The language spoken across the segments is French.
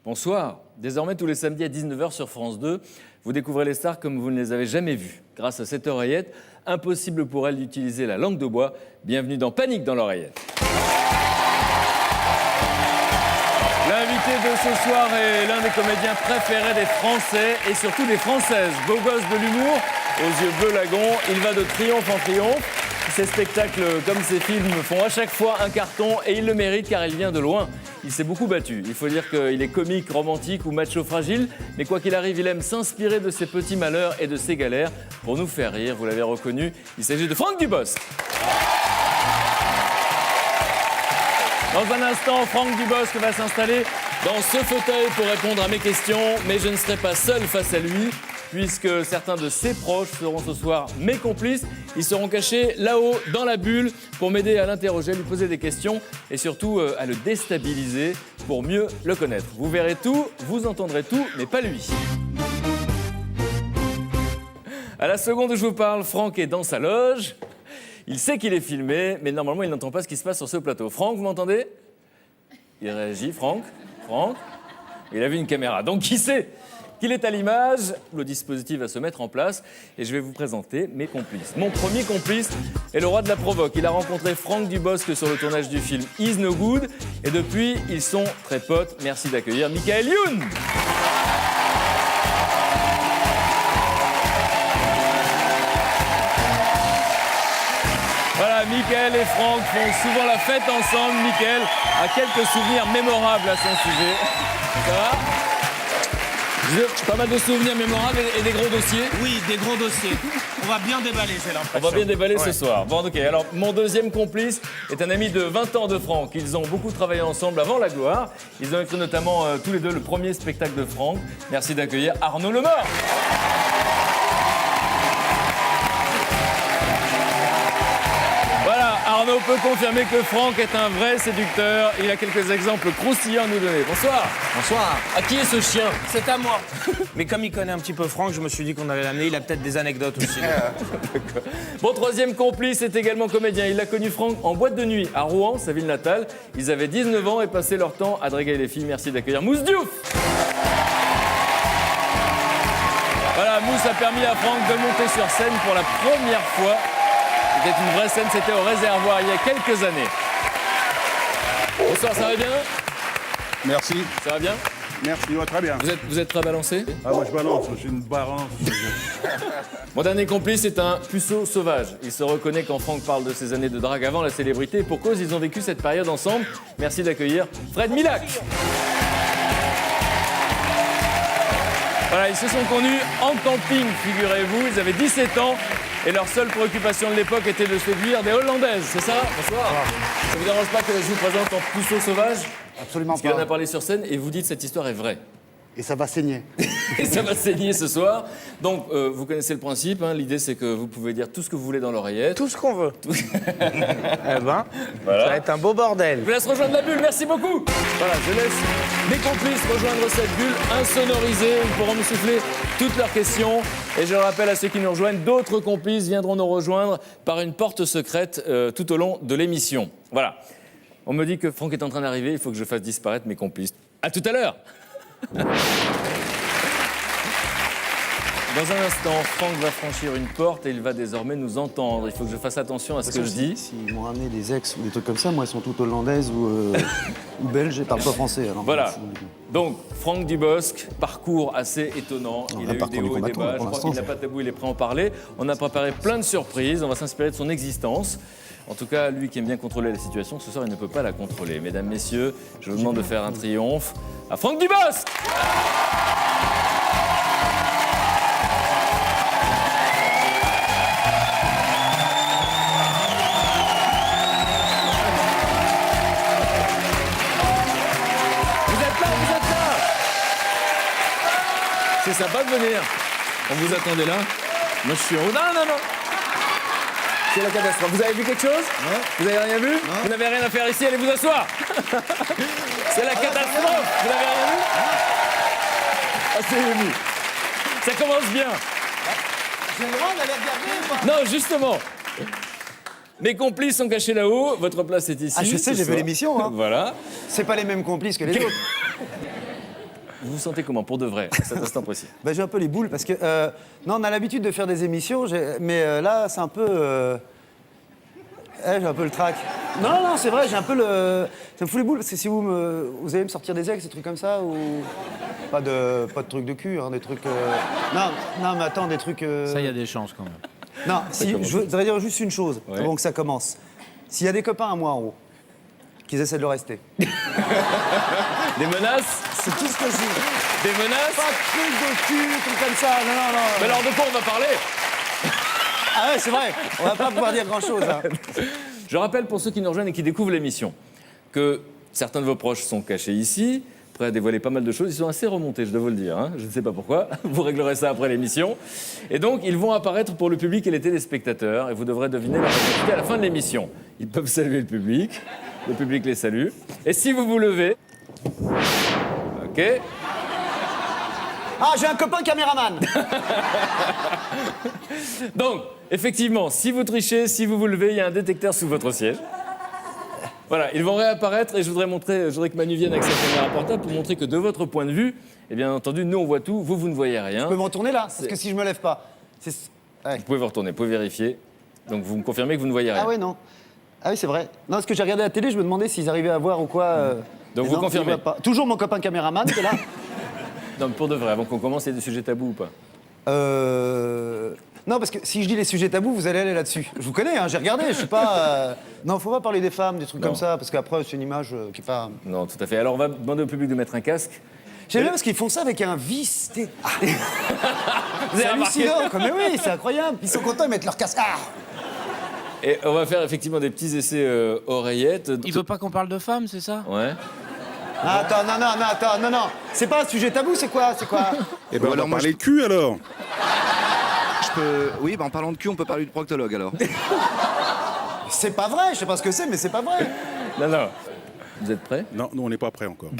Bonsoir. Désormais, tous les samedis à 19h sur France 2, vous découvrez les stars comme vous ne les avez jamais vues. Grâce à cette oreillette, impossible pour elles d'utiliser la langue de bois. Bienvenue dans Panique dans l'oreillette. L'invité de ce soir est l'un des comédiens préférés des Français et surtout des Françaises. Beau gosse de l'humour, aux yeux bleus lagons, il va de triomphe en triomphe. Ses spectacles comme ses films font à chaque fois un carton et il le mérite car il vient de loin. Il s'est beaucoup battu. Il faut dire qu'il est comique, romantique ou macho fragile, mais quoi qu'il arrive, il aime s'inspirer de ses petits malheurs et de ses galères pour nous faire rire. Vous l'avez reconnu, il s'agit de Franck Dubosc. Dans un instant, Franck Dubosc va s'installer dans ce fauteuil pour répondre à mes questions, mais je ne serai pas seul face à lui, puisque certains de ses proches seront ce soir mes complices. Ils seront cachés là-haut, dans la bulle, pour m'aider à l'interroger, lui poser des questions et surtout à le déstabiliser pour mieux le connaître. Vous verrez tout, vous entendrez tout, mais pas lui. À la seconde où je vous parle, Franck est dans sa loge. Il sait qu'il est filmé, mais normalement, il n'entend pas ce qui se passe sur ce plateau. Franck, vous m'entendez? Il réagit. Franck? Il a vu une caméra, donc qui sait qu'il est à l'image? Le dispositif va se mettre en place et je vais vous présenter mes complices. Mon premier complice est le roi de la provoque. Il a rencontré Franck Dubosc sur le tournage du film Is No Good et depuis, ils sont très potes. Merci d'accueillir Michael Youn. Voilà, Michael et Franck font souvent la fête ensemble. Michael a quelques souvenirs mémorables à son sujet. Ça va? Pas mal de souvenirs mémorables et des gros dossiers. Oui, des gros dossiers. On va bien déballer, j'ai l'impression. On va bien déballer ce soir. Bon, ok. Alors, mon deuxième complice est un ami de 20 ans de Franck. Ils ont beaucoup travaillé ensemble avant la gloire. Ils ont écrit notamment tous les deux le premier spectacle de Franck. Merci d'accueillir Arnaud Lemort. Voilà, Arnaud peut confirmer que Franck est un vrai séducteur. Il a quelques exemples croustillants à nous donner. Bonsoir. Bonsoir. À qui est ce chien? C'est à moi. Mais comme il connaît un petit peu Franck, je me suis dit qu'on allait l'amener. Il a peut-être des anecdotes aussi. Mon troisième complice est également comédien. Il a connu Franck en boîte de nuit à Rouen, sa ville natale. Ils avaient 19 ans et passaient leur temps à draguer les filles. Merci d'accueillir Mousse Diouf. Voilà, Mousse a permis à Franck de monter sur scène pour la première fois. C'était une vraie scène, c'était au Réservoir il y a quelques années. Bonsoir, ça va bien? Merci. Ça va bien? Merci, ouais, très bien. Vous êtes très balancé? Ah, moi je balance, j'ai une balance. Mon dernier complice est un puceau sauvage. Il se reconnaît quand Franck parle de ses années de drague avant la célébrité. Et pour cause, ils ont vécu cette période ensemble. Merci d'accueillir Fred Milac. Voilà, ils se sont connus en camping, figurez-vous. Ils avaient 17 ans et leur seule préoccupation de l'époque était de séduire des Hollandaises, c'est ça? Bonsoir. Ça vous dérange pas que je vous présente en puceau sauvage? Absolument Parce qu'il en pas. a parlé sur scène et vous dites que cette histoire est vraie. Et ça va saigner. Et ça va saigner ce soir. Donc, vous connaissez le principe. Hein. L'idée, c'est que vous pouvez dire tout ce que vous voulez dans l'oreillette. Tout ce qu'on veut. Eh ben, Voilà. ça va être un beau bordel. Je vous laisse rejoindre la bulle. Merci beaucoup. Voilà, je laisse mes complices rejoindre cette bulle insonorisée. Ils pourront nous souffler toutes leurs questions. Et je rappelle à ceux qui nous rejoignent, d'autres complices viendront nous rejoindre par une porte secrète tout au long de l'émission. Voilà. On me dit que Franck est en train d'arriver. Il faut que je fasse disparaître mes complices. À tout à l'heure. Dans un instant, Franck va franchir une porte et il va désormais nous entendre. Il faut que je fasse attention à ce que je dis. S'ils m'ont ramené des ex ou des trucs comme ça, moi, elles sont toutes hollandaises ou belges et parlent pas français. Alors, Voilà. Donc, Franck Dubosc, parcours assez étonnant. Il a eu des hauts et des bas. Je crois qu'il n'a pas de tabou, il est prêt à en parler. On a préparé plein de surprises. On va s'inspirer de son existence. En tout cas, lui qui aime bien contrôler la situation, ce soir, il ne peut pas la contrôler. Mesdames, messieurs, je vous demande de faire un triomphe à Franck Dubosc. Vous êtes là. C'est sympa de venir. On vous attendait là. Moi, je suis en haut. Non, non, non. C'est la catastrophe. Vous avez vu quelque chose? Non. Vous avez rien vu? Vous n'avez rien à faire ici, allez vous asseoir. C'est la catastrophe. Vous n'avez rien vu? Ah, c'est ému. Ça commence bien. J'ai le droit d'aller regarder ou pas? Non, justement. Mes complices sont cachés là-haut. Votre place est ici. Ah, je sais, ce j'ai vu soir. l'émission. Hein. Voilà. C'est pas les mêmes complices que les autres. Vous vous sentez comment, pour de vrai, à cet instant précis? Bah, j'ai un peu les boules parce que... non, on a l'habitude de faire des émissions, mais là, c'est un peu... j'ai un peu le trac. Non, non, c'est vrai, j'ai un peu le... Ça me fout les boules, parce que si vous allez me sortir des ex, des trucs comme ça, ou... Pas de trucs de cul, hein, des trucs... Non, non, mais attends, des trucs... Ça, il y a des chances quand même. Non, si, je voudrais dire juste une chose, Ouais. avant que ça commence. S'il y a des copains à moi en haut, qu'ils essaient de le rester. Des menaces? C'est tout ce que je dis. Des menaces? Pas de trucs de cul, trucs comme ça, non, non, non. Mais alors, de quoi on va parler? Ah ouais, c'est vrai, on va pas pouvoir dire grand-chose. Hein. Je rappelle pour ceux qui nous rejoignent et qui découvrent l'émission que certains de vos proches sont cachés ici, prêts à dévoiler pas mal de choses. Ils sont assez remontés, je dois vous le dire. Hein. Je ne sais pas pourquoi. Vous réglerez ça après l'émission. Et donc, ils vont apparaître pour le public et les téléspectateurs. Et vous devrez deviner leur identité à la fin de l'émission. Ils peuvent saluer le public. Le public les salue. Et si vous vous levez... OK. Ah, j'ai un copain caméraman. Donc, effectivement, si vous trichez, si vous vous levez, il y a un détecteur sous votre siège. Voilà, ils vont réapparaître et je voudrais que Manu vienne avec sa caméra portable pour montrer que de votre point de vue, et bien entendu, nous on voit tout, vous ne voyez rien. Je peux m'en tourner là, parce que si je me lève pas... Ouais. Vous pouvez vous retourner, vous pouvez vérifier. Donc vous me confirmez que vous ne voyez rien. Ah ouais, non. Ah oui, c'est vrai. Non, parce que j'ai regardé la télé, je me demandais s'ils arrivaient à voir ou quoi. Donc mais vous non, confirmez. ils voient pas. Toujours mon copain caméraman qui est là. Non, mais pour de vrai, avant qu'on commence, il y a des sujets tabous ou pas? Non, parce que si je dis les sujets tabous, vous allez aller là-dessus. Je vous connais, hein, j'ai regardé, je suis pas... Non, faut pas parler des femmes, des trucs Non. comme ça, parce qu'après, c'est une image qui est pas... Non, tout à fait. Alors on va demander au public de mettre un casque. J'aime bien parce qu'ils font ça avec un vis. Ah. Vous C'est avez remarqué? hallucinant, quoi. Mais oui, c'est incroyable. Ils sont contents, ils mettent leur casque. Ah. Et on va faire effectivement des petits essais oreillettes. Il veut pas qu'on parle de femmes, c'est ça? Ouais. Ah, attends, non. C'est pas un sujet tabou, c'est quoi? Eh ben, on alors, va moi, parler de cul, alors. Oui, bah, en parlant de cul, on peut parler du proctologue alors. C'est pas vrai, je sais pas ce que c'est, mais c'est pas vrai. Non, non. Vous êtes prêts? Non, nous, on n'est pas prêts encore.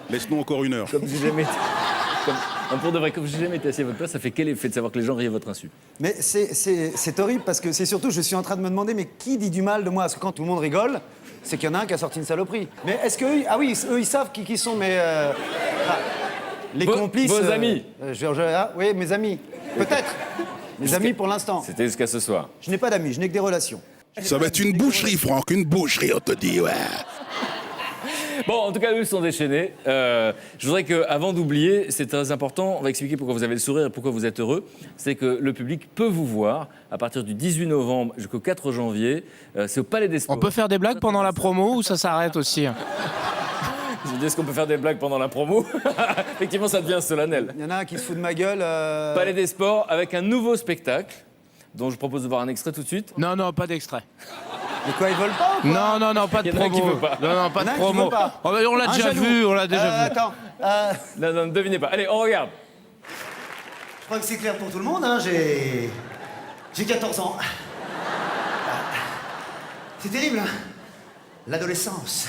Laisse-nous encore 1 heure. Comme j'ai jamais été... Non, pour de vrai, comme j'ai jamais été assis à votre place, ça fait quel effet de savoir que les gens rient à votre insu? Mais c'est horrible parce que c'est surtout, je suis en train de me demander, mais qui dit du mal de moi? Parce que quand tout le monde rigole, c'est qu'il y en a un qui a sorti une saloperie. Mais est-ce qu'eux, ah oui, eux, ils savent qui sont mes... les complices... Vos amis. Oui, mes amis. Peut-être. Mes amis pour l'instant. C'était jusqu'à ce soir. Je n'ai pas d'amis, je n'ai que des relations. Ça va être une boucherie, Franck, une boucherie, on te dit, ouais. Bon, en tout cas, eux sont déchaînés. Je voudrais qu'avant d'oublier, c'est très important, on va expliquer pourquoi vous avez le sourire et pourquoi vous êtes heureux. C'est que le public peut vous voir à partir du 18 novembre jusqu'au 4 janvier. C'est au Palais des Sports. On peut faire des blagues pendant la promo ou ça s'arrête aussi? Je me dis, est-ce qu'on peut faire des blagues pendant la promo? Effectivement, ça devient solennel. Il y en a un qui se fout de ma gueule. Palais des Sports avec un nouveau spectacle dont je propose de voir un extrait tout de suite. Non, non, pas d'extrait. Mais quoi, ils veulent pas ou quoi? Non, pas de Il y en a un promo. qui veut pas. Non, pas Il y en a de un qui promo. veut pas. Oh, bah, on l'a Un déjà jaloux. vu, on l'a déjà vu. Attends, Non, non, ne devinez pas. Allez, on regarde. je crois que c'est clair pour tout le monde, hein, j'ai 14 ans. C'est terrible, hein. L'adolescence.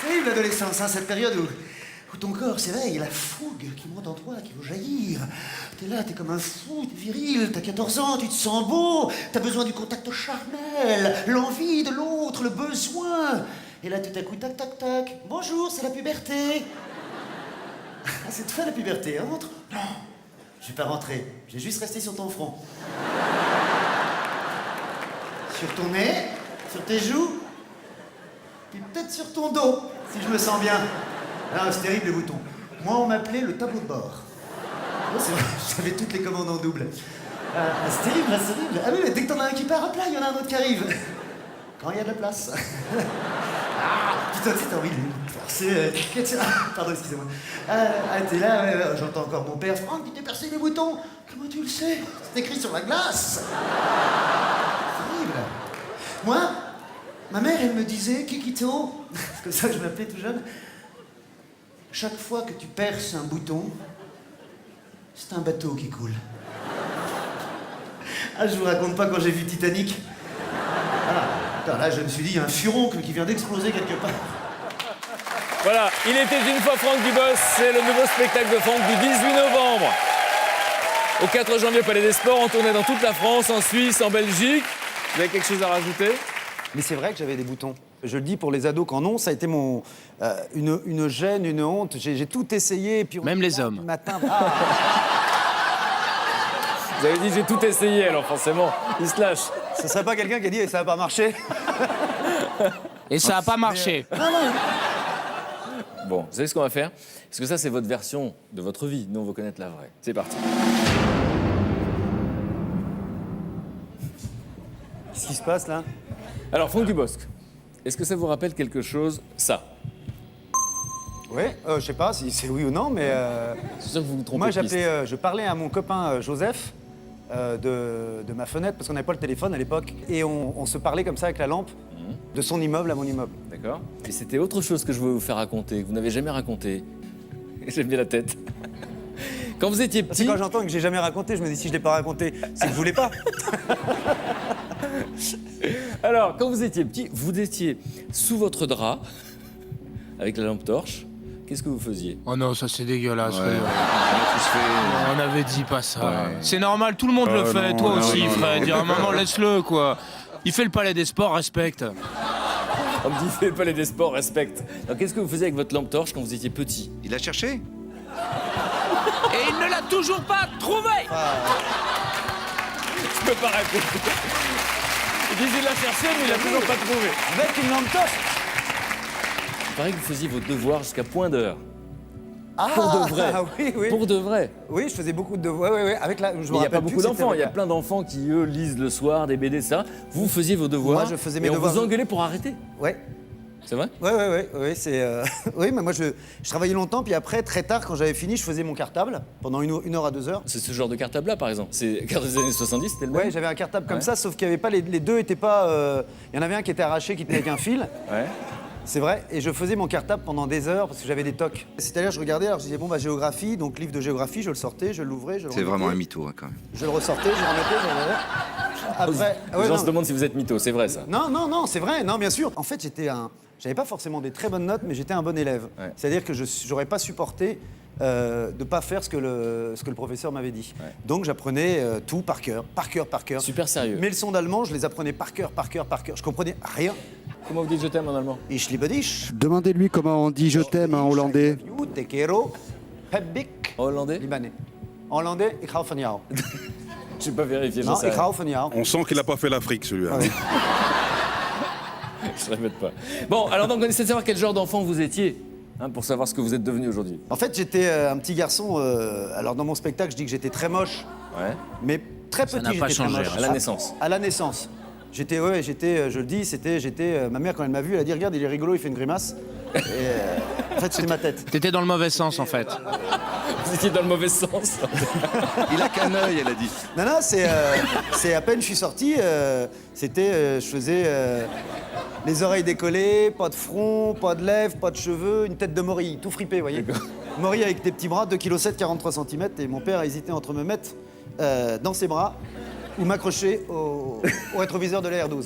C'est terrible l'adolescence, hein, cette période où ton corps s'éveille, la fougue qui monte en toi, qui veut jaillir. T'es là, t'es comme un fou, t'es viril, t'as 14 ans, tu te sens beau, t'as besoin du contact charnel, l'envie de l'autre, le besoin. Et là, tout à coup, tac, tac, tac. Bonjour, c'est la puberté. Ah, c'est toi la puberté, entre? Non, je vais pas rentrer, je vais juste rester sur ton front. Sur ton nez, sur tes joues, puis peut-être sur ton dos, si je me sens bien. Ah, c'est terrible les boutons. Moi, on m'appelait le tableau de bord. Oh, c'est vrai, j'avais toutes les commandes en double. C'est terrible, c'est terrible. Ah oui, mais dès que t'en as un qui part à plat, il y en a un autre qui arrive. Quand il y a de la place. Putain, t'as envie de le forcer. Pardon, excusez-moi. T'es là, ouais, j'entends encore mon père. Franck, tu t'es percé les boutons. Comment tu le sais? C'est écrit sur la glace. C'est terrible. Moi, Ma mère, elle me disait, Kikito, c'est comme ça que je m'appelais tout jeune, chaque fois que tu perces un bouton, c'est un bateau qui coule. Ah, je vous raconte pas quand j'ai vu Titanic. Voilà. Putain, là, je me suis dit, il y a un furoncle qui vient d'exploser quelque part. Voilà, il était une fois Franck Dubos, c'est le nouveau spectacle de Franck du 18 novembre. Au 4 janvier au Palais des Sports, en tournée dans toute la France, en Suisse, en Belgique. Vous avez quelque chose à rajouter? Mais c'est vrai que j'avais des boutons. Je le dis pour les ados qu'en ont, ça a été une gêne, une honte. J'ai tout essayé. Et puis Même les hommes. Le matin, Vous avez dit j'ai tout essayé, alors forcément, il se lâche. ce serait pas quelqu'un qui a dit ça n'a pas marché. Et ça n'a pas marché. Bon, vous savez ce qu'on va faire? Parce que ça, c'est votre version de votre vie. Nous, on veut connaître la vraie. C'est parti. Qu'est-ce qui se passe là? Alors, Franck Dubosc, est-ce que ça vous rappelle quelque chose, ça? Oui, je sais pas si c'est oui ou non, mais C'est sûr que vous vous trompez moi de piste. je parlais à mon copain Joseph de ma fenêtre parce qu'on n'avait pas le téléphone à l'époque et on se parlait comme ça avec la lampe de son immeuble à mon immeuble. D'accord. Et c'était autre chose que je veux vous faire raconter, que vous n'avez jamais raconté. J'aime bien la tête. Quand vous étiez Parce que petit... quand j'entends que j'ai jamais raconté, je me dis si je l'ai pas raconté, c'est que je voulais pas. Alors, quand vous étiez petit, vous étiez sous votre drap, avec la lampe torche. Qu'est-ce que vous faisiez? Oh non, ça c'est dégueulasse. Ouais. Fred. On a tous fait. On avait dit pas ça. Ouais. C'est normal, tout le monde le fait. non, Toi non, aussi, non, Fred. Dis à un moment, laisse-le, quoi. Il fait le palais des sports, respecte. On me dit, fais le Palais des Sports, respecte. Alors, qu'est-ce que vous faisiez avec votre lampe torche quand vous étiez petit? Il a cherché. Et il ne l'a toujours pas trouvé. Je peux pas raconter. Il dit qu'il l'a cherché, mais il l'a toujours pas trouvé. Avec une lampe torche. Il paraît que vous faisiez vos devoirs jusqu'à point d'heure. Ah, Pour de vrai. oui, oui. Pour de vrai. Oui, je faisais beaucoup de devoirs. Oui, oui, avec la. Je me Mais il n'y a rappelle pas plus beaucoup que c'était d'enfants. Il y a avec plein d'enfants qui, eux, lisent le soir des BD, ça. Vous faisiez vos devoirs. Moi, je faisais mes et devoirs. on vous engueulait pour arrêter. la- Ouais. C'est vrai? Ouais, c'est. Oui, mais moi, je travaillais longtemps, puis après, très tard, quand j'avais fini, je faisais mon cartable pendant une heure à 2 heures. C'est ce genre de cartable-là, par exemple. C'est carte des années 70, c'était le même? Ouais, j'avais un cartable comme Ouais. ça, sauf qu'il y avait pas les deux étaient pas. Il y en avait un qui était arraché, qui tenait avec un fil. Ouais. C'est vrai, et je faisais mon cartable pendant des heures parce que j'avais des tocs. C'est-à-dire, je regardais, alors je disais, bon, bah, géographie, donc livre de géographie, je le sortais, je l'ouvrais, je le C'est remettais. vraiment un mytho, hein, quand même. Je le ressortais, je le remettais, je le remettais. Après. Les gens non. se demandent si vous êtes mytho, c'est vrai, ça. Non, c'est vrai, non, bien sûr. En fait, j'avais pas forcément des très bonnes notes, mais j'étais un bon élève. Ouais. C'est-à-dire que j'aurais pas supporté de pas faire ce que le professeur m'avait dit. Ouais. Donc j'apprenais tout par cœur. Super sérieux. Mes leçons d'allemand, je les apprenais par cœur. Je comprenais rien. Comment vous dites je t'aime en allemand? Ich liebe dich. Demandez-lui comment on dit je t'aime en hollandais. I love you, te quiero, heb ik. Hollandais? Libanais. En hollandais, ik hou van jou. Je n'ai pas vérifié, Non, j'en sais ik rien. hou van jou. On sent qu'il n'a pas fait l'Afrique, celui-là. Je ne répète pas. Bon, alors donc on essaie de savoir quel genre d'enfant vous étiez, hein, pour savoir ce que vous êtes devenu aujourd'hui. En fait, j'étais un petit garçon. Alors dans mon spectacle, je dis que j'étais très moche. Ouais. Mais très petit, n'a pas j'étais très changé, moche. hein. À la naissance. À la naissance. J'étais, je le dis, ma mère quand elle m'a vu, elle a dit regarde, il est rigolo, il fait une grimace. Et, en fait, c'était ma tête. T'étais dans le mauvais sens, en fait. Vous étiez dans le mauvais sens. Il a qu'un œil, elle a dit. Non, c'est à peine je suis sorti, je faisais les oreilles décollées, pas de front, pas de lèvres, pas de cheveux, une tête de morille, tout fripé, vous voyez. Morille avec des petits bras, 2,7 kg, 43 cm, et mon père a hésité entre me mettre dans ses bras ou m'accrocher au rétroviseur de la R12.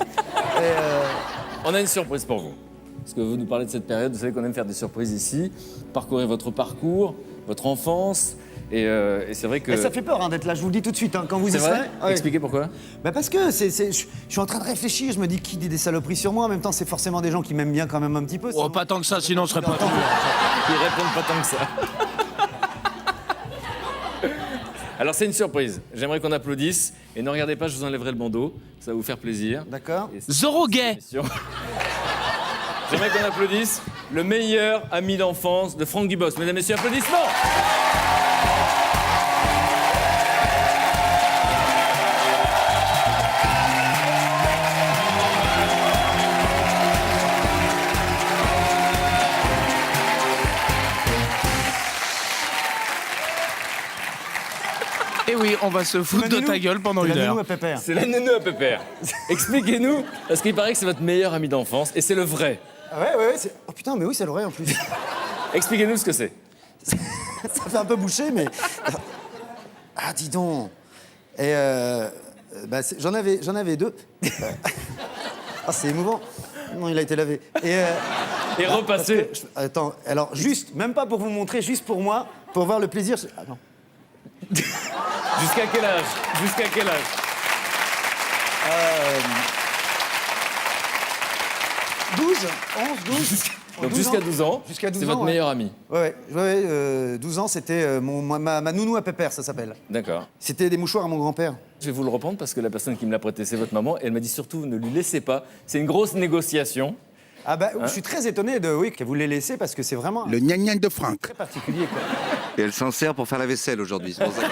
On a une surprise pour vous. Parce que vous nous parlez de cette période, vous savez qu'on aime faire des surprises ici, parcourir votre parcours, votre enfance, et c'est vrai que... Et ça fait peur hein, d'être là, je vous le dis tout de suite, hein, quand vous C'est y vrai serez. Ouais. Expliquez pourquoi. Bah parce que je suis en train de réfléchir, je me dis qui dit des saloperies sur moi, en même temps c'est forcément des gens qui m'aiment bien quand même un petit peu. Oh, sinon- pas tant que ça, sinon on serait pas tout. Ils répondent pas tant que ça. Alors c'est une surprise. J'aimerais qu'on applaudisse. Et ne regardez pas, je vous enlèverai le bandeau. Ça va vous faire plaisir. D'accord. Et c'est- Zoro gay. J'aimerais qu'on applaudisse le meilleur ami d'enfance de Franck Dubosc. Mesdames, Messieurs, applaudissements. Et oui, on va se foutre de ta gueule pendant C'est une la heure. nounou à Pépère. C'est la nounou à Pépère. Expliquez-nous, parce qu'il paraît que c'est votre meilleur ami d'enfance, et c'est le vrai. Ah ouais, oh putain, mais oui, c'est vrai en plus. Expliquez-nous ce que c'est. Ça fait un peu boucher, mais... Ah, dis donc. Et j'en avais deux. Ah, c'est émouvant. Non, il a été lavé. Et repassez. Attends, alors juste, même pas pour vous montrer, juste pour moi, pour voir le plaisir. Ah non. Jusqu'à quel âge? Jusqu'à quel âge? 12, 11, 12. Donc 12 jusqu'à ans. 12 ans, Jusqu'à 12 c'est ans, votre ouais. meilleur ami. Ouais, 12 ans, c'était ma nounou à Pépère, ça s'appelle. D'accord. C'était des mouchoirs à mon grand-père. Je vais vous le reprendre parce que la personne qui me l'a prêté, c'est votre maman. Et elle m'a dit surtout, ne lui laissez pas. C'est une grosse négociation. Ah bah, je suis très étonné qu'elle vous l'ait laissé parce que c'est vraiment Le gnagne de Franck. très particulier, quoi. Et elle s'en sert pour faire la vaisselle aujourd'hui. C'est pour ça qu'elle-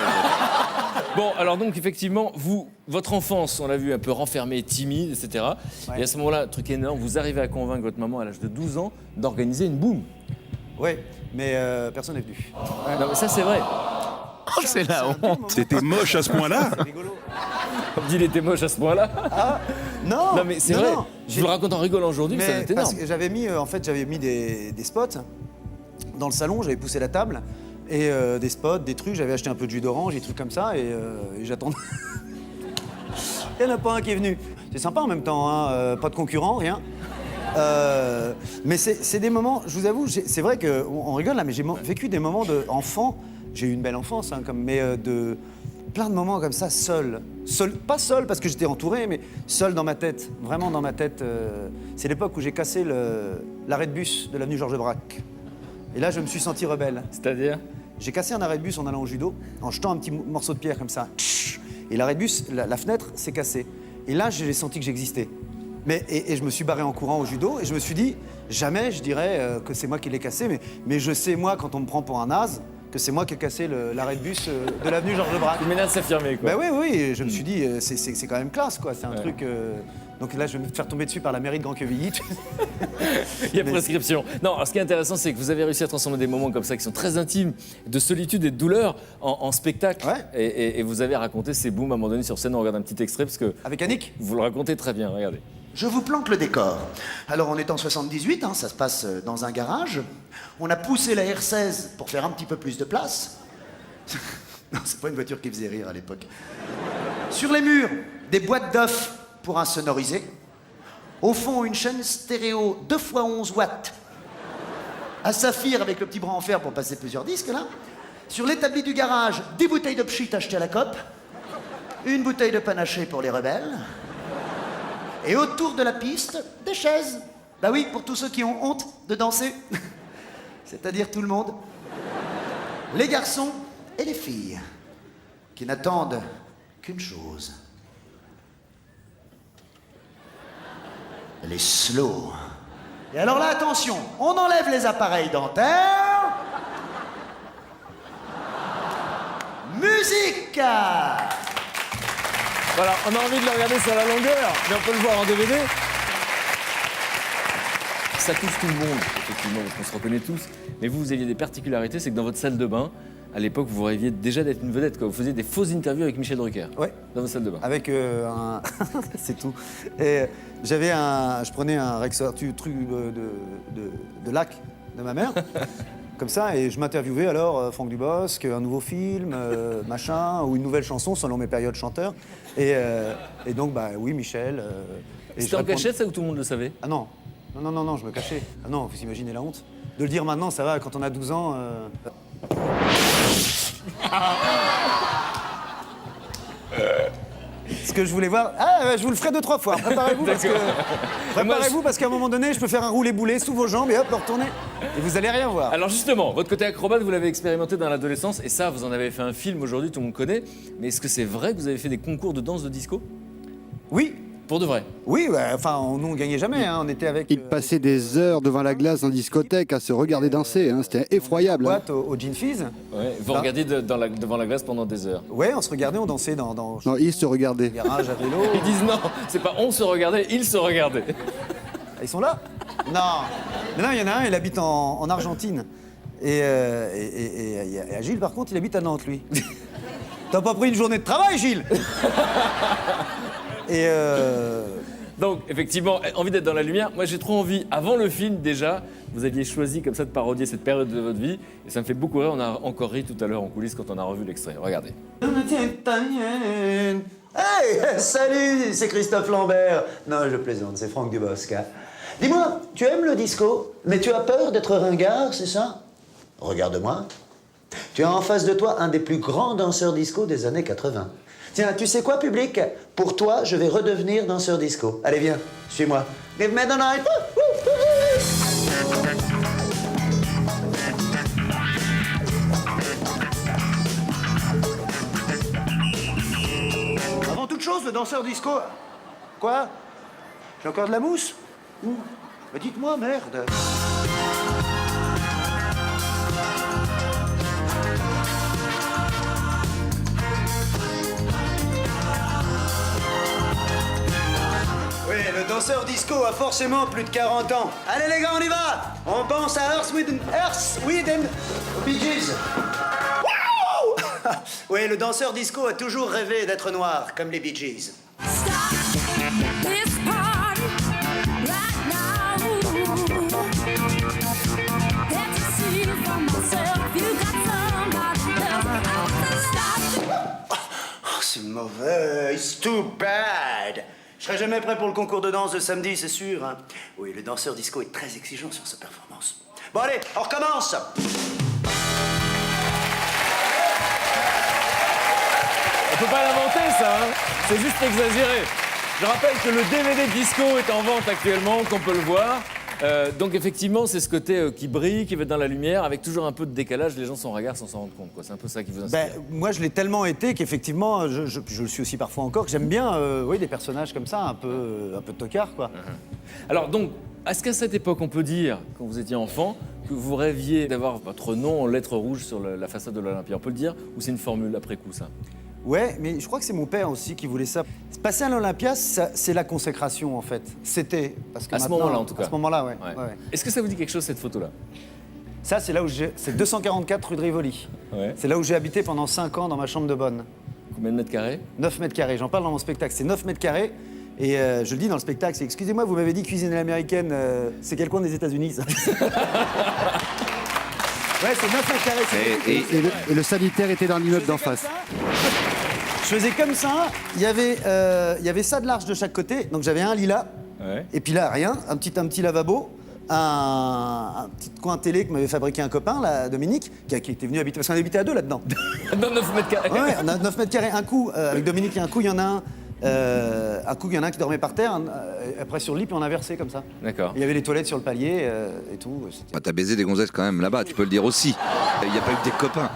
Bon, alors donc effectivement, vous, votre enfance, on l'a vu un peu renfermée, timide, etc. Ouais. Et à ce moment-là, truc énorme, vous arrivez à convaincre votre maman à l'âge de 12 ans d'organiser une boum. Ouais, mais personne n'est venu. Non mais ça c'est vrai. Oh, c'est la honte. C'était moche à ce point-là. C'est rigolo. On me dit il était moche à ce point-là. Non, Non mais c'est vrai. non. Je vous le raconte en rigolant aujourd'hui, mais ça va Mais être parce énorme. que j'avais mis des spots dans le salon, j'avais poussé la table et des spots, des trucs, j'avais acheté un peu de jus d'orange, des trucs comme ça et j'attendais. Il n'y en a pas un qui est venu. C'est sympa en même temps, hein, pas de concurrent, rien. Mais c'est des moments, je vous avoue, c'est vrai qu'on rigole là, mais j'ai vécu des moments d'enfant. J'ai eu une belle enfance, hein, mais de plein de moments comme ça, seul. Pas seul parce que j'étais entouré, mais seul dans ma tête, vraiment dans ma tête. C'est l'époque où j'ai cassé l'arrêt de bus de l'avenue Georges Braque. Et là, je me suis senti rebelle. C'est-à-dire? J'ai cassé un arrêt de bus en allant au judo, en jetant un petit morceau de pierre comme ça. Et l'arrêt de bus, la fenêtre s'est cassée. Et là, j'ai senti que j'existais. Et je me suis barré en courant au judo et je me suis dit, jamais je dirais que c'est moi qui l'ai cassé, mais je sais, moi, quand on me prend pour un naze, que c'est moi qui ai cassé l'arrêt de bus de l'avenue Georges Braque. Une menace s'affirmer quoi. Bah oui, et je me suis dit, c'est quand même classe, quoi. C'est un truc. Donc là, je vais me faire tomber dessus par la mairie de Grand-Quevilly. Il y a prescription. Non, alors ce qui est intéressant, c'est que vous avez réussi à transformer des moments comme ça qui sont très intimes, de solitude et de douleur, en spectacle. Ouais. Et vous avez raconté ces booms à un moment donné sur scène. On regarde un petit extrait parce que Avec Annick. vous le racontez très bien. Regardez. Je vous planque le décor. Alors, on est en 78, hein, ça se passe dans un garage. On a poussé la R16 pour faire un petit peu plus de place. Non, c'est pas une voiture qui faisait rire à l'époque. Sur les murs, des boîtes d'œufs pour insonoriser. Au fond, une chaîne stéréo 2 x 11 watts. Un saphir avec le petit bras en fer pour passer plusieurs disques, là. Sur l'établi du garage, 10 bouteilles de pchit achetées à la COP. Une bouteille de panaché pour les rebelles. Et autour de la piste, des chaises. Bah oui, pour tous ceux qui ont honte de danser. C'est-à-dire tout le monde. Les garçons et les filles, qui n'attendent qu'une chose. Les slow. Et alors là, attention, on enlève les appareils dentaires. Musique! Voilà, on a envie de le regarder sur la longueur, mais on peut le voir en DVD. Ça touche tout le monde, effectivement, parce qu'on se reconnaît tous. Mais vous aviez des particularités, c'est que dans votre salle de bain, à l'époque, vous rêviez déjà d'être une vedette, quoi. Vous faisiez des fausses interviews avec Michel Drucker. Ouais. Dans votre salle de bain. Avec un... c'est tout. Et je prenais un Rexor, truc de lac de ma mère, comme ça, et je m'interviewais alors Franck Dubosc, un nouveau film, machin, ou une nouvelle chanson selon mes périodes chanteurs. Et donc, bah oui, Michel. Et C'était je en répondais- cachette, ça, ou tout le monde le savait? Ah non. Non, je me cachais. Ah non, vous imaginez la honte. De le dire maintenant, ça va, quand on a 12 ans... Ce que je voulais voir... Ah, je vous le ferai 2-3 fois. Préparez-vous parce qu'à un moment donné, je peux faire un roulé-boulé sous vos jambes et hop, le retourner. Et vous allez rien voir. Alors justement, votre côté acrobate, vous l'avez expérimenté dans l'adolescence, et ça, vous en avez fait un film aujourd'hui, tout le monde connaît. Mais est-ce que c'est vrai que vous avez fait des concours de danse de disco? Oui, Pour de vrai? oui, enfin, nous on gagnait jamais, hein. On était avec... Il passait des heures devant la glace en discothèque à se regarder danser, hein. C'était effroyable. hein. boîte au Gin Fizz. Ouais. Vous Ah. regardiez devant la glace pendant des heures. Ouais, on se regardait, on dansait dans Non, il se regardait. le garage à vélo. Ils disent non, c'est pas on se regardait, ils se regardaient. Ils sont là? Non. Mais non, il y en a un, il habite en Argentine. Et Agile, par contre, il habite à Nantes, lui. T'as pas pris une journée de travail, Gilles? Et Donc, effectivement, envie d'être dans la lumière. Moi, j'ai trop envie, avant le film déjà, vous aviez choisi comme ça de parodier cette période de votre vie. Et ça me fait beaucoup rire. On a encore ri tout à l'heure en coulisses quand on a revu l'extrait. Regardez. Hey, salut, c'est Christophe Lambert. Non, je plaisante, c'est Franck Dubosc. Hein. Dis-moi, tu aimes le disco, mais tu as peur d'être ringard, c'est ça? Regarde-moi. Tu as en face de toi un des plus grands danseurs disco des années 80. Tiens, tu sais quoi, public? Pour toi, je vais redevenir danseur disco. Allez, viens, suis-moi. Give me the night. Avant toute chose, le danseur disco... Quoi? J'ai encore de la mousse? Où? Mais dites-moi, merde. Oui, le danseur disco a forcément plus de 40 ans. Allez les gars, on y va! On pense à Earth, Wind aux Bee Gees. Wouh! Oui, le danseur disco a toujours rêvé d'être noir, comme les Bee Gees. Oh, c'est mauvais, it's too bad. Je serai jamais prêt pour le concours de danse de samedi, c'est sûr. Hein. Oui, le danseur disco est très exigeant sur sa performance. Bon allez, on recommence. On peut pas l'inventer, ça, hein. C'est juste exagéré. Je rappelle que le DVD disco est en vente actuellement, qu'on peut le voir. Donc effectivement, c'est ce côté qui brille, qui va être dans la lumière, avec toujours un peu de décalage. Les gens sont regards sans s'en rendre compte, quoi. C'est un peu ça qui vous inspire. Moi, je l'ai tellement été qu'effectivement, je le suis aussi parfois encore, que j'aime bien oui, des personnages comme ça, un peu tocards, quoi. Alors donc, est-ce qu'à cette époque, on peut dire, quand vous étiez enfant, que vous rêviez d'avoir votre nom en lettres rouges sur la façade de l'Olympia? On peut le dire? Ou c'est une formule après coup, ça? Ouais, mais je crois que c'est mon père aussi qui voulait ça. Passer à l'Olympia, c'est la consécration, en fait. C'était. Parce que À ce maintenant, moment-là, en tout cas. À ce moment-là, ouais. Ouais. Ouais. Est-ce que ça vous dit quelque chose, cette photo-là? Ça, c'est là où j'ai... C'est 244 rue de Rivoli. Ouais. C'est là où j'ai habité pendant 5 ans dans ma chambre de bonne. Combien de mètres carrés? 9 mètres carrés. J'en parle dans mon spectacle. C'est 9 mètres carrés. Et je le dis dans le spectacle, c'est « Excusez-moi, vous m'avez dit cuisine à l'américaine, c'est quel coin des États-Unis, ça ?» Ouais, c'est 9 mètres carrés. Et le sanitaire était dans l'immeuble d'en face. Je faisais comme ça, il y avait ça de large de chaque côté, donc j'avais un lilas, Ouais. et puis là, rien, un petit lavabo, un petit coin télé que m'avait fabriqué un copain, là, Dominique, qui était venu habiter, parce qu'on habitait à 2 là-dedans. Dans 9 mètres carrés. Ouais, on a 9 mètres carrés, un coup, avec Dominique, un coup, il y en a un qui dormait par terre, après sur le lit, puis on a versé comme ça. D'accord. Il y avait les toilettes sur le palier et tout. Bah, t'as baisé des gonzesses quand même là-bas, tu peux le dire aussi. Il n'y a pas eu que des copains.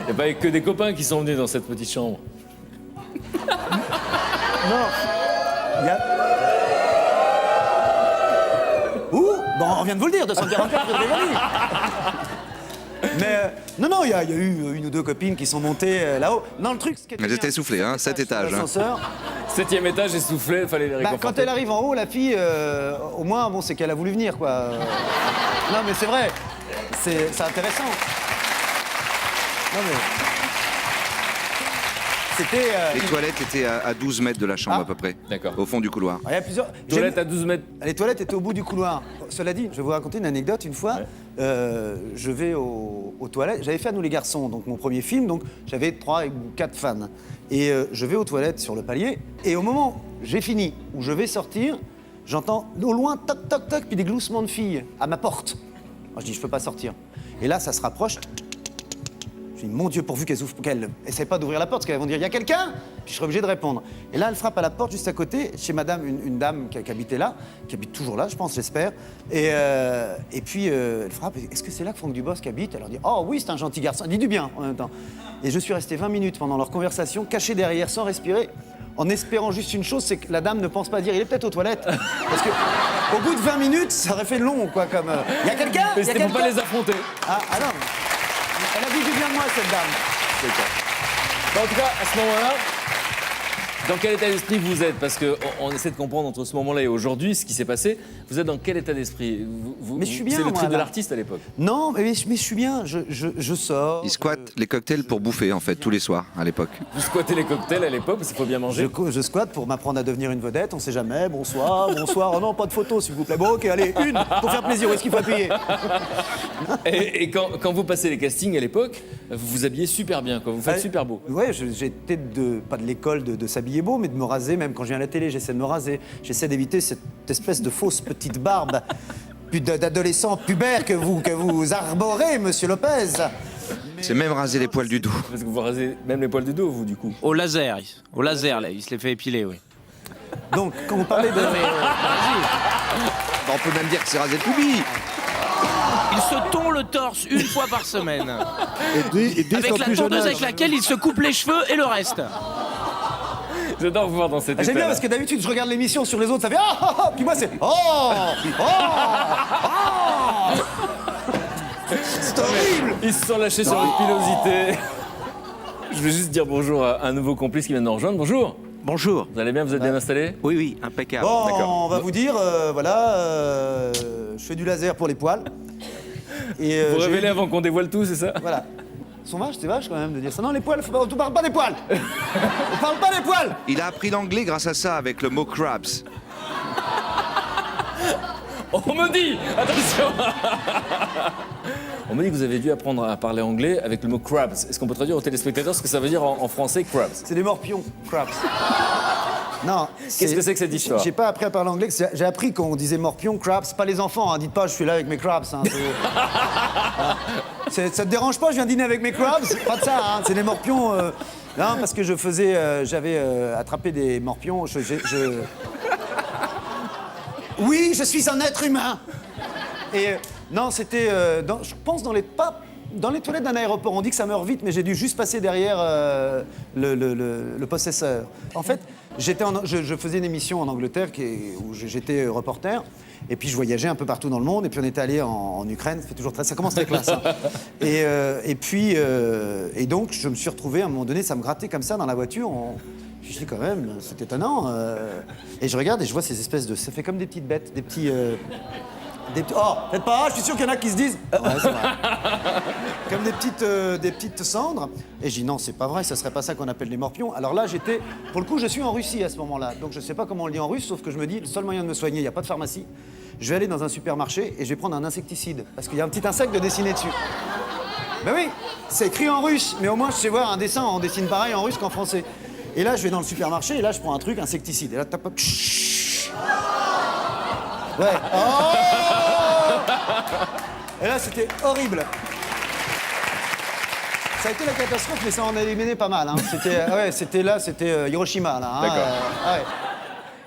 Il n'y a pas eu que des copains qui sont venus dans cette petite chambre. Non. Il y a... Ouh, bon, on vient de vous le dire, 244 rue de Rivoli. Mais non, il y a eu 1 ou 2 copines qui sont montées là-haut. Non, le truc, ce qui était Mais j'étais bien, essoufflé, hein, 7 étages. Hein. l'ascenseur. 7e étage essoufflé, il fallait les réconforter. Quand elle arrive en haut, la fille, au moins, bon, c'est qu'elle a voulu venir, quoi. Non, mais c'est vrai. C'est intéressant. Non, mais... C'était... Les toilettes étaient à 12 mètres de la chambre Ah. à peu près. D'accord. Au fond du couloir. Il y a plusieurs... Toilette à 12 mètres. Les toilettes étaient au bout du couloir. Cela dit, je vais vous raconter une anecdote. Une fois, je vais aux toilettes. J'avais fait À nous les garçons, donc mon premier film, donc j'avais 3 ou 4 fans. Et je vais aux toilettes sur le palier. Et au moment où j'ai fini, où je vais sortir, j'entends au loin toc toc toc, puis des gloussements de filles à ma porte. Alors, je dis, je peux pas sortir. Et là, ça se rapproche. Je dis, mon Dieu, pourvu qu'elle essaie pas d'ouvrir la porte, parce qu'elles vont dire, il y a quelqu'un? Puis je serai obligé de répondre. Et là, elle frappe à la porte juste à côté, chez madame, une dame qui habitait là, qui habite toujours là, je pense, j'espère. Et puis, elle frappe, est-ce que c'est là que Franck Dubosc habite? Elle leur dit, oh oui, c'est un gentil garçon, elle dit du bien en même temps. Et je suis resté 20 minutes pendant leur conversation, caché derrière, sans respirer, en espérant juste une chose, c'est que la dame ne pense pas dire, il est peut-être aux toilettes. Parce que, au bout de 20 minutes, ça aurait fait long, quoi, comme... Il y a quelqu'un? Mais Y a c'était pour pas quelqu'un les affronter. Ah non. Elle a dit du bien de moi, cette dame. Bon, en tout cas, à ce moment-là, Dans quel état d'esprit vous êtes? Parce qu'on essaie de comprendre entre ce moment-là et aujourd'hui ce qui s'est passé. Vous êtes dans quel état d'esprit? Mais je suis bien, C'est le moi, trip de là. l'artiste à l'époque. Non, mais je suis bien, je sors. Il squatte les cocktails pour bouffer, en fait, tous les soirs, à l'époque. Vous squattez les cocktails à l'époque parce qu'il faut bien manger. Je squatte pour m'apprendre à devenir une vedette, on sait jamais. Bonsoir, bonsoir. Oh non, pas de photos, s'il vous plaît. Bon, ok, allez, une, pour faire plaisir. Où est-ce qu'il faut appuyer? Et quand vous passez les castings à l'époque, vous vous habillez super bien, quoi. Vous faites super beau. Ouais, j'étais pas de l'école de s'habiller beau, mais de me raser. Même quand je viens à la télé, j'essaie de me raser. J'essaie d'éviter cette espèce de fausse petite barbe d'adolescent pubère que vous arborez, monsieur Lopez. C'est même raser les poils du dos. Parce que vous rasez même les poils du dos, vous, du coup. Au laser, là, il se les fait épiler, oui. Donc, quand vous parlez de... Bah, on peut même dire que c'est rasé le pubis. Il se tond le torse une fois par semaine. Et dès Avec son la plus jeune tondeuse âge. avec laquelle il se coupe les cheveux et le reste. J'adore vous voir dans cet J'aime bien état. parce que d'habitude, je regarde l'émission sur les autres, ça fait ah, ah, ah, puis moi c'est oh, oh, oh. C'est horrible. Ils se sont lâchés sur votre pilosité. Je vais juste dire bonjour à un nouveau complice qui vient de nous rejoindre. Bonjour. Bonjour. Vous allez bien? Vous êtes bien installé? Oui, oui, impeccable. Bon, D'accord. on va vous dire, voilà, je fais du laser pour les poils. Et Vous j'ai- révélez avant qu'on dévoile tout, c'est ça? Voilà. Sont vaches, c'est vache quand même de dire ça. Non, les poils, on parle pas des poils. On parle pas des poils. Il a appris l'anglais grâce à ça, avec le mot crabs. On me dit! Attention! On me dit que vous avez dû apprendre à parler anglais avec le mot crabs. Est-ce qu'on peut traduire aux téléspectateurs ce que ça veut dire en français, crabs? C'est des morpions, crabs. Non. Qu'est-ce que c'est que cette histoire? J'ai pas appris à parler anglais. J'ai appris qu'on disait morpion, crabs. Pas les enfants, hein. Dites pas je suis là avec mes crabs. Hein. Ça te dérange pas, je viens dîner avec mes crabs? Pas de ça, hein. C'est des morpions. Non, parce que j'avais attrapé des morpions. Oui, je suis un être humain. Et non, c'était, je pense dans les toilettes d'un aéroport. On dit que ça meurt vite, mais j'ai dû juste passer derrière le possesseur. En fait, je faisais une émission en Angleterre où j'étais reporter. Et puis je voyageais un peu partout dans le monde. Et puis on était allé en Ukraine. Ça commence très classe. Hein. Et donc je me suis retrouvé à un moment donné, ça me grattait comme ça dans la voiture. Je dis quand même, c'est étonnant. Et je regarde et je vois ces espèces de... Ça fait comme des petites bêtes, des petits... Oh, faites pas, je suis sûr qu'il y en a qui se disent... Ouais, c'est vrai. Comme des petites cendres. Et je dis non, c'est pas vrai, ça serait pas ça qu'on appelle les morpions. Alors là, pour le coup, je suis en Russie à ce moment-là. Donc je sais pas comment on le dit en russe, sauf que je me dis, le seul moyen de me soigner, il n'y a pas de pharmacie. Je vais aller dans un supermarché et je vais prendre un insecticide. Parce qu'il y a un petit insecte de dessiné dessus. Ben oui, c'est écrit en russe, mais au moins je sais voir un dessin, on dessine pareil en russe qu'en français. Et là, je vais dans le supermarché et là, je prends un truc, insecticide. Et là, tape. Ouais. Oh. Et là, c'était horrible. Ça a été la catastrophe, mais ça en a éliminé pas mal. Hein. C'était Hiroshima, là. Hein. D'accord. Ouais.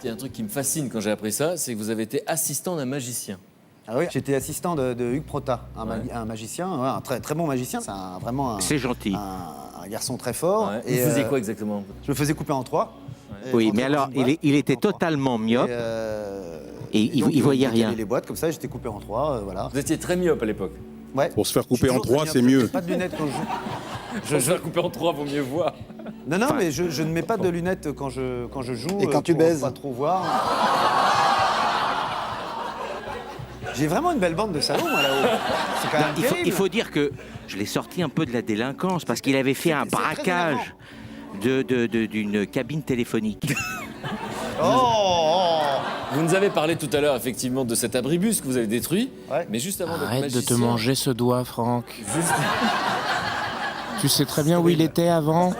Il y a un truc qui me fascine quand j'ai appris ça, c'est que vous avez été assistant d'un magicien. Ah oui, j'étais assistant de Hugues Prota, un magicien, ouais, un très, très bon magicien. C'est gentil. Un garçon très fort. Ouais. Vous faisiez quoi exactement? Je me faisais couper en trois. Oui, mais alors, il était totalement myope. Et il voyait rien. Les boîtes comme ça, j'étais coupé en trois, voilà. Vous étiez très myope à l'époque. Ouais. Pour se faire Je suis couper en toujours trois, très c'est myope, mieux. j'ai pas de lunettes quand je joue. Je vais couper en trois, vaut mieux voir. Non, mais je ne mets pas de lunettes quand je joue. Et quand tu pour baises. pas trop voir. J'ai vraiment une belle bande de salauds, moi, là-haut. C'est quand même terrible. Il faut dire que je l'ai sorti un peu de la délinquance parce qu'il avait fait un c'est très braquage d'une cabine téléphonique. Oh. Vous nous avez parlé tout à l'heure, effectivement, de cet abribus que vous avez détruit. Ouais. Mais juste avant d'être Arrête de te magicien- manger ce doigt, Franck. Juste- Tu sais très bien où il était avant.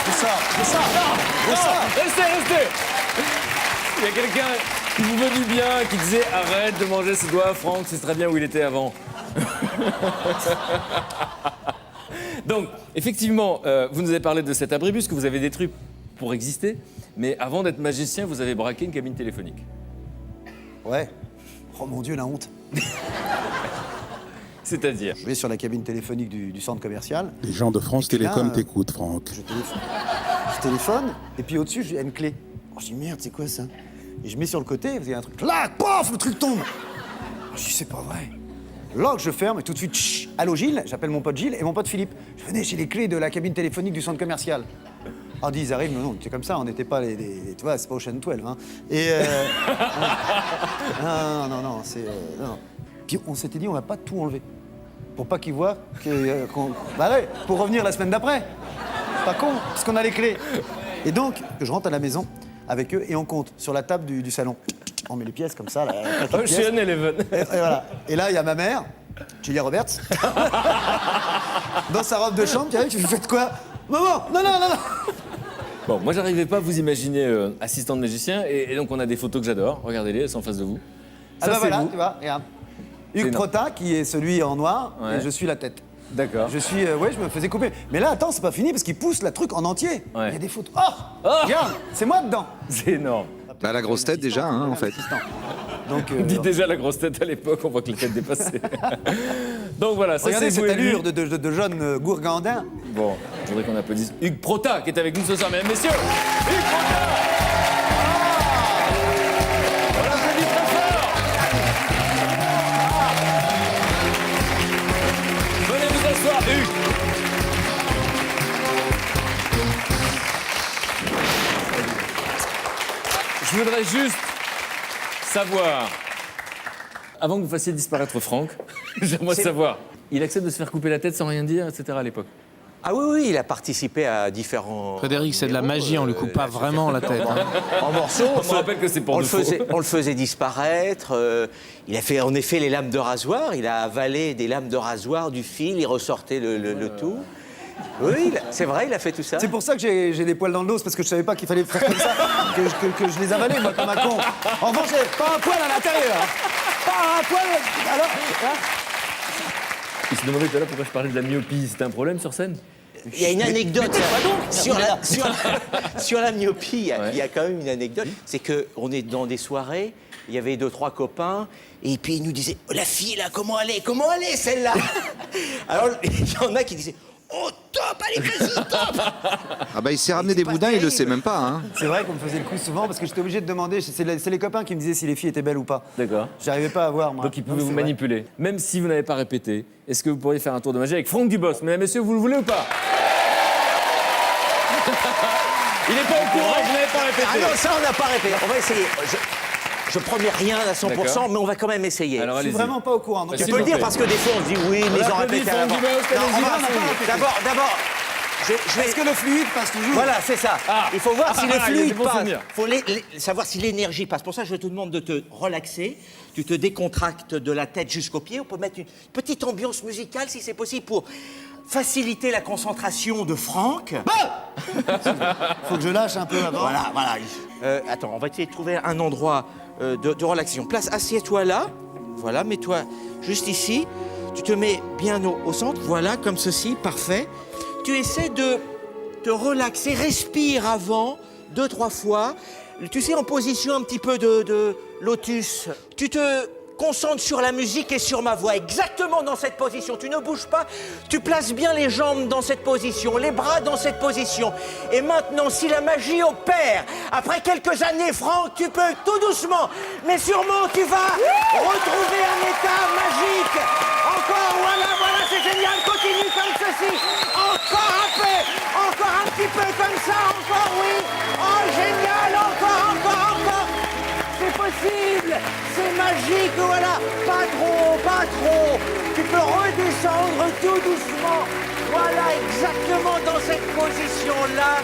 C'est ça. Restez. Il y a quelqu'un qui vous veut du bien, qui disait arrête de manger ce doigt, Franck, c'est très bien où il était avant. Donc, effectivement, vous nous avez parlé de cet abribus que vous avez détruit pour exister, mais avant d'être magicien, vous avez braqué une cabine téléphonique. Ouais. Oh mon Dieu, la honte. C'est-à-dire? Je vais sur la cabine téléphonique du centre commercial. Les gens de France Et puis là, Télécom t'écoutent, Franck. Je téléphone, et puis au-dessus, j'ai une clé. Oh, je dis merde, c'est quoi ça? Et je mets sur le côté, il y a un truc, clac, paf, le truc tombe. Je dis c'est pas vrai. Lock, je ferme et tout de suite, chut, allô Gilles, j'appelle mon pote Gilles et mon pote Philippe. Je venais, j'ai les clés de la cabine téléphonique du centre commercial. Ah, ils arrivent, non, c'est comme ça, on n'était pas les tu vois, c'est pas Ocean 12, hein. Et non, c'est non. Puis on s'était dit, on va pas tout enlever. Pour pas qu'ils voient bah ouais, pour revenir la semaine d'après. Pas con, parce qu'on a les clés. Et donc, je rentre à la maison avec eux et on compte sur la table du salon. On met les pièces comme ça, là. Ocean Eleven. Et voilà. Et là, il y a ma mère, Julia Roberts, dans sa robe de chambre, qui arrive, tu fais de quoi? Maman, non. Bon, moi, j'arrivais pas à vous imaginer assistant de magicien, et donc on a des photos que j'adore. Regardez-les, elles sont en face de vous. Ah Ça, bah c'est voilà, vous. tu vois, regarde. Hugues énorme. Prota, qui est celui en noir, Ouais. et je suis la tête. D'accord. Je suis, ouais, je me faisais couper. Mais là, attends, c'est pas fini, parce qu'il pousse la truc en entier. Ouais. Il y a des photos. Oh, regarde, c'est moi dedans. C'est énorme. Bah, la grosse tête déjà, hein, en fait. Assistant. Donc, On dit déjà la grosse tête à l'époque, on voit que la tête dépassée. Donc voilà, ça regardez c'est vous cette et lui. allure de jeune gourgandin. Bon, je voudrais qu'on applaudisse Hugues Prota, qui est avec nous ce soir, mesdames, messieurs. Hugues Prota. On l'applaudit très fort. Venez vous asseoir, Hugues. Je voudrais juste savoir, avant que vous fassiez disparaître Franck, j'aimerais savoir, il accepte de se faire couper la tête sans rien dire, etc. à l'époque. Ah oui, il a participé à différents... Frédéric, c'est de la magie, on lui coupe pas vraiment la tête. Hein. En morceaux, On me rappelle que c'est pour de faux. on le faisait disparaître. Il a fait en effet les lames de rasoir. Il a avalé des lames de rasoir, du fil, il ressortait le tout. Oui, c'est vrai, il a fait tout ça. C'est pour ça que j'ai des poils dans le dos, c'est parce que je savais pas qu'il fallait faire comme ça, que je les avalais, moi, comme un con. En revanche, j'ai pas un poil à l'intérieur. Pas un poil. Alors, hein. Il se demandait tout à l'heure pourquoi je parlais de la myopie. C'était un problème sur scène? Il y a une anecdote sur la myopie. Il y a quand même une anecdote. C'est qu'on est dans des soirées, il y avait 2-3 copains, et puis ils nous disaient oh, la fille là, comment elle est celle-là? Alors il y en a qui disaient oh top, allez vas-y top. Ah bah il s'est ramené des boudins, il le sait même pas, hein. C'est vrai qu'on me faisait le coup souvent parce que j'étais obligé de demander. C'est les copains qui me disaient si les filles étaient belles ou pas. D'accord. J'arrivais pas à voir, moi. Donc il pouvait Non, vous c'est vrai. manipuler. Même si vous n'avez pas répété, est-ce que vous pourriez faire un tour de magie avec Franck Dubos? Mesdames, messieurs, vous le voulez ou pas? Il n'est pas au courant, vous n'avez pas répété. Ah non, ça on n'a pas répété. On va essayer. Je promets rien à 100%, D'accord. mais on va quand même essayer. Alors Je suis allez-y. vraiment pas au courant. Donc Bah, Tu s'il peux le vous dire plaît. parce que des fois on se dit oui, mais ils ont applaudit répété Franck avant. Dubos, Non, allez-y, on va on a essayer. pas répété. D'abord, je vais... Est-ce que le fluide passe toujours? Voilà, c'est ça. Ah. Il faut voir si le Ah, il y a des fluide bons passe. souvenirs. Il faut savoir si l'énergie passe. Pour ça, je te demande de te relaxer. Tu te décontractes de la tête jusqu'aux pieds. On peut mettre une petite ambiance musicale, si c'est possible, pour faciliter la concentration de Franck. Faut que je lâche un peu avant. Voilà. Attends, on va essayer de trouver un endroit de relaxation. Assieds-toi là. Voilà, mets-toi juste ici. Tu te mets bien au centre. Voilà, comme ceci, parfait. Tu essaies de te relaxer. Respire avant, 2-3 fois. Tu sais, en position un petit peu de lotus. Tu te concentres sur la musique et sur ma voix, exactement dans cette position. Tu ne bouges pas, tu places bien les jambes dans cette position, les bras dans cette position. Et maintenant, si la magie opère, après quelques années, Franck, tu peux tout doucement, mais sûrement, tu vas retrouver un état magique. Encore, voilà, c'est génial, continue comme ceci. Encore un peu, encore un petit peu comme ça, encore, oui. Oh, génial, encore. C'est possible, c'est magique, voilà. Pas trop. Tu peux redescendre tout doucement. Voilà, exactement dans cette position-là.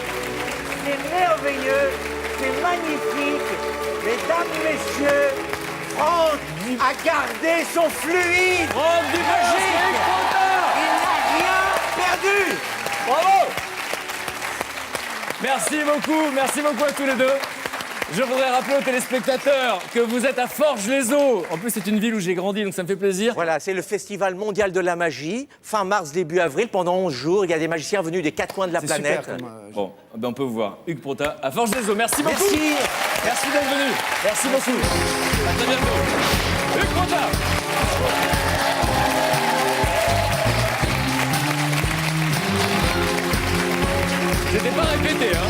C'est merveilleux, c'est magnifique. Mesdames, messieurs, Franck a gardé son fluide. Franck Dubos, Magique. Hugues Prota. Il n'a rien perdu. Bravo. Merci beaucoup à tous les deux. Je voudrais rappeler aux téléspectateurs que vous êtes à Forges-les-Eaux. En plus, c'est une ville où j'ai grandi, donc ça me fait plaisir. Voilà, c'est le Festival mondial de la magie, fin mars, début avril, pendant 11 jours. Il y a des magiciens venus des 4 coins de la C'est planète. super. Bon, ben on peut vous voir. Hugues Prota à Forges-les-Eaux. Merci beaucoup. Merci. Merci d'être venu. Merci beaucoup. À très bientôt. Hugues Prota. J'étais pas répété, hein.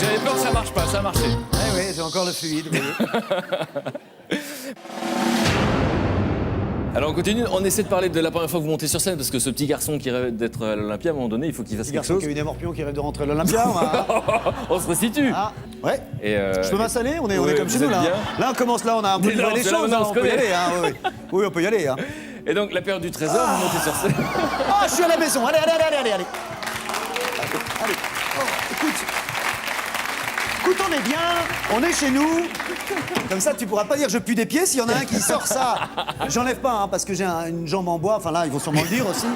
J'avais peur que ça marche pas, ça a marché. Oui, j'ai encore le fluide. vous voyez. Alors on continue, on essaie de parler de la première fois que vous montez sur scène, parce que ce petit garçon qui rêve d'être à l'Olympia, à un moment donné, il faut qu'il fasse Petit quelque garçon chose. qui a eu des morpions qui rêve de rentrer à l'Olympia. On se restitue. Ah, ouais. Et Je peux m'installer, on est oui, comme vous chez nous êtes là. bien. Là on commence là, on a un peu Dès là, livré on des se lève, choses, on hein, se on peut y connaît. aller. Hein, oui, oui. Oui, on peut y aller. Hein. Et donc la période du trésor, vous montez sur scène. Ah, je suis à la maison. Allez. Allez. Oh, écoute, on est bien, on est chez nous. Comme ça, tu pourras pas dire je pue des pieds s'il y en a un qui sort ça. J'enlève pas, hein, parce que j'ai une jambe en bois. Enfin là, ils vont sûrement le dire aussi.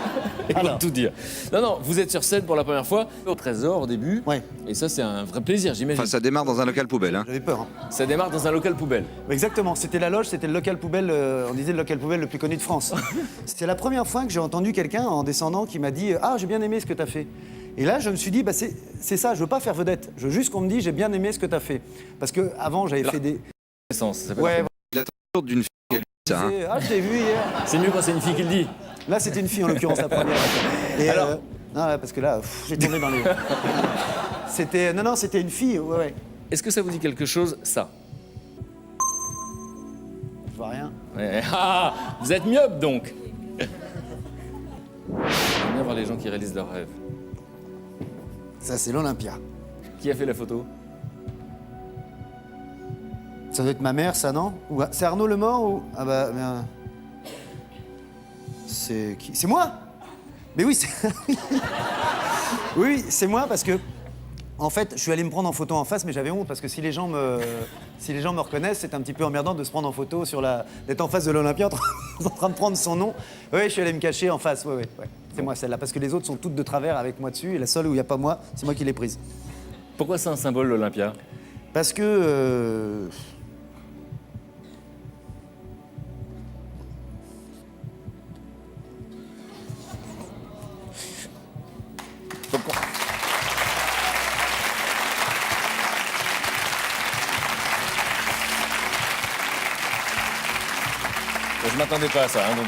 Ils vont Alors, tout dire. Non, vous êtes sur scène pour la première fois au trésor au début. Ouais. Et ça, c'est un vrai plaisir, j'imagine. Enfin, ça démarre dans un local poubelle. Hein. j'avais peur. Hein. Ça démarre dans un local poubelle. Exactement, c'était la loge, c'était le local poubelle, on disait le local poubelle le plus connu de France. C'était la première fois que j'ai entendu quelqu'un en descendant qui m'a dit « Ah, j'ai bien aimé ce que t'as fait ». Et là, je me suis dit, bah, c'est ça, je veux pas faire vedette. Je veux juste qu'on me dise « J'ai bien aimé ce que t'as fait ». Parce que avant j'avais fait des... Ça s'appelle- Ouais, Il attend toujours d'une fille qui a lu ça. Hein. ah, je t'ai vu hier. C'est mieux quand c'est une fille qui le dit. Là, c'était une fille, en l'occurrence, la première. Et Alors non, là, parce que là, j'ai tombé dans les... C'était... Non, c'était une fille, ouais. Est-ce que ça vous dit quelque chose, ça? Je vois rien. Ouais. Ah, vous êtes myope donc. J'aime bien voir les gens qui réalisent leurs rêves. Ça, c'est l'Olympia. Qui a fait la photo? Ça doit être ma mère, ça, non? Ou c'est Arnaud le mort ou... Ah bah... C'est qui? C'est moi? Mais oui, c'est... Oui, c'est moi parce que... En fait, je suis allé me prendre en photo en face, mais j'avais honte parce que si les gens me reconnaissent, c'est un petit peu emmerdant de se prendre en photo d'être en face de l'Olympia en train de prendre son nom. Oui, je suis allé me cacher en face, ouais. C'est moi celle-là, parce que les autres sont toutes de travers avec moi dessus, et la seule où il n'y a pas moi, c'est moi qui l'ai prise. Pourquoi c'est un symbole, l'Olympia? Parce que... Je m'attendais pas à ça, hein, donc...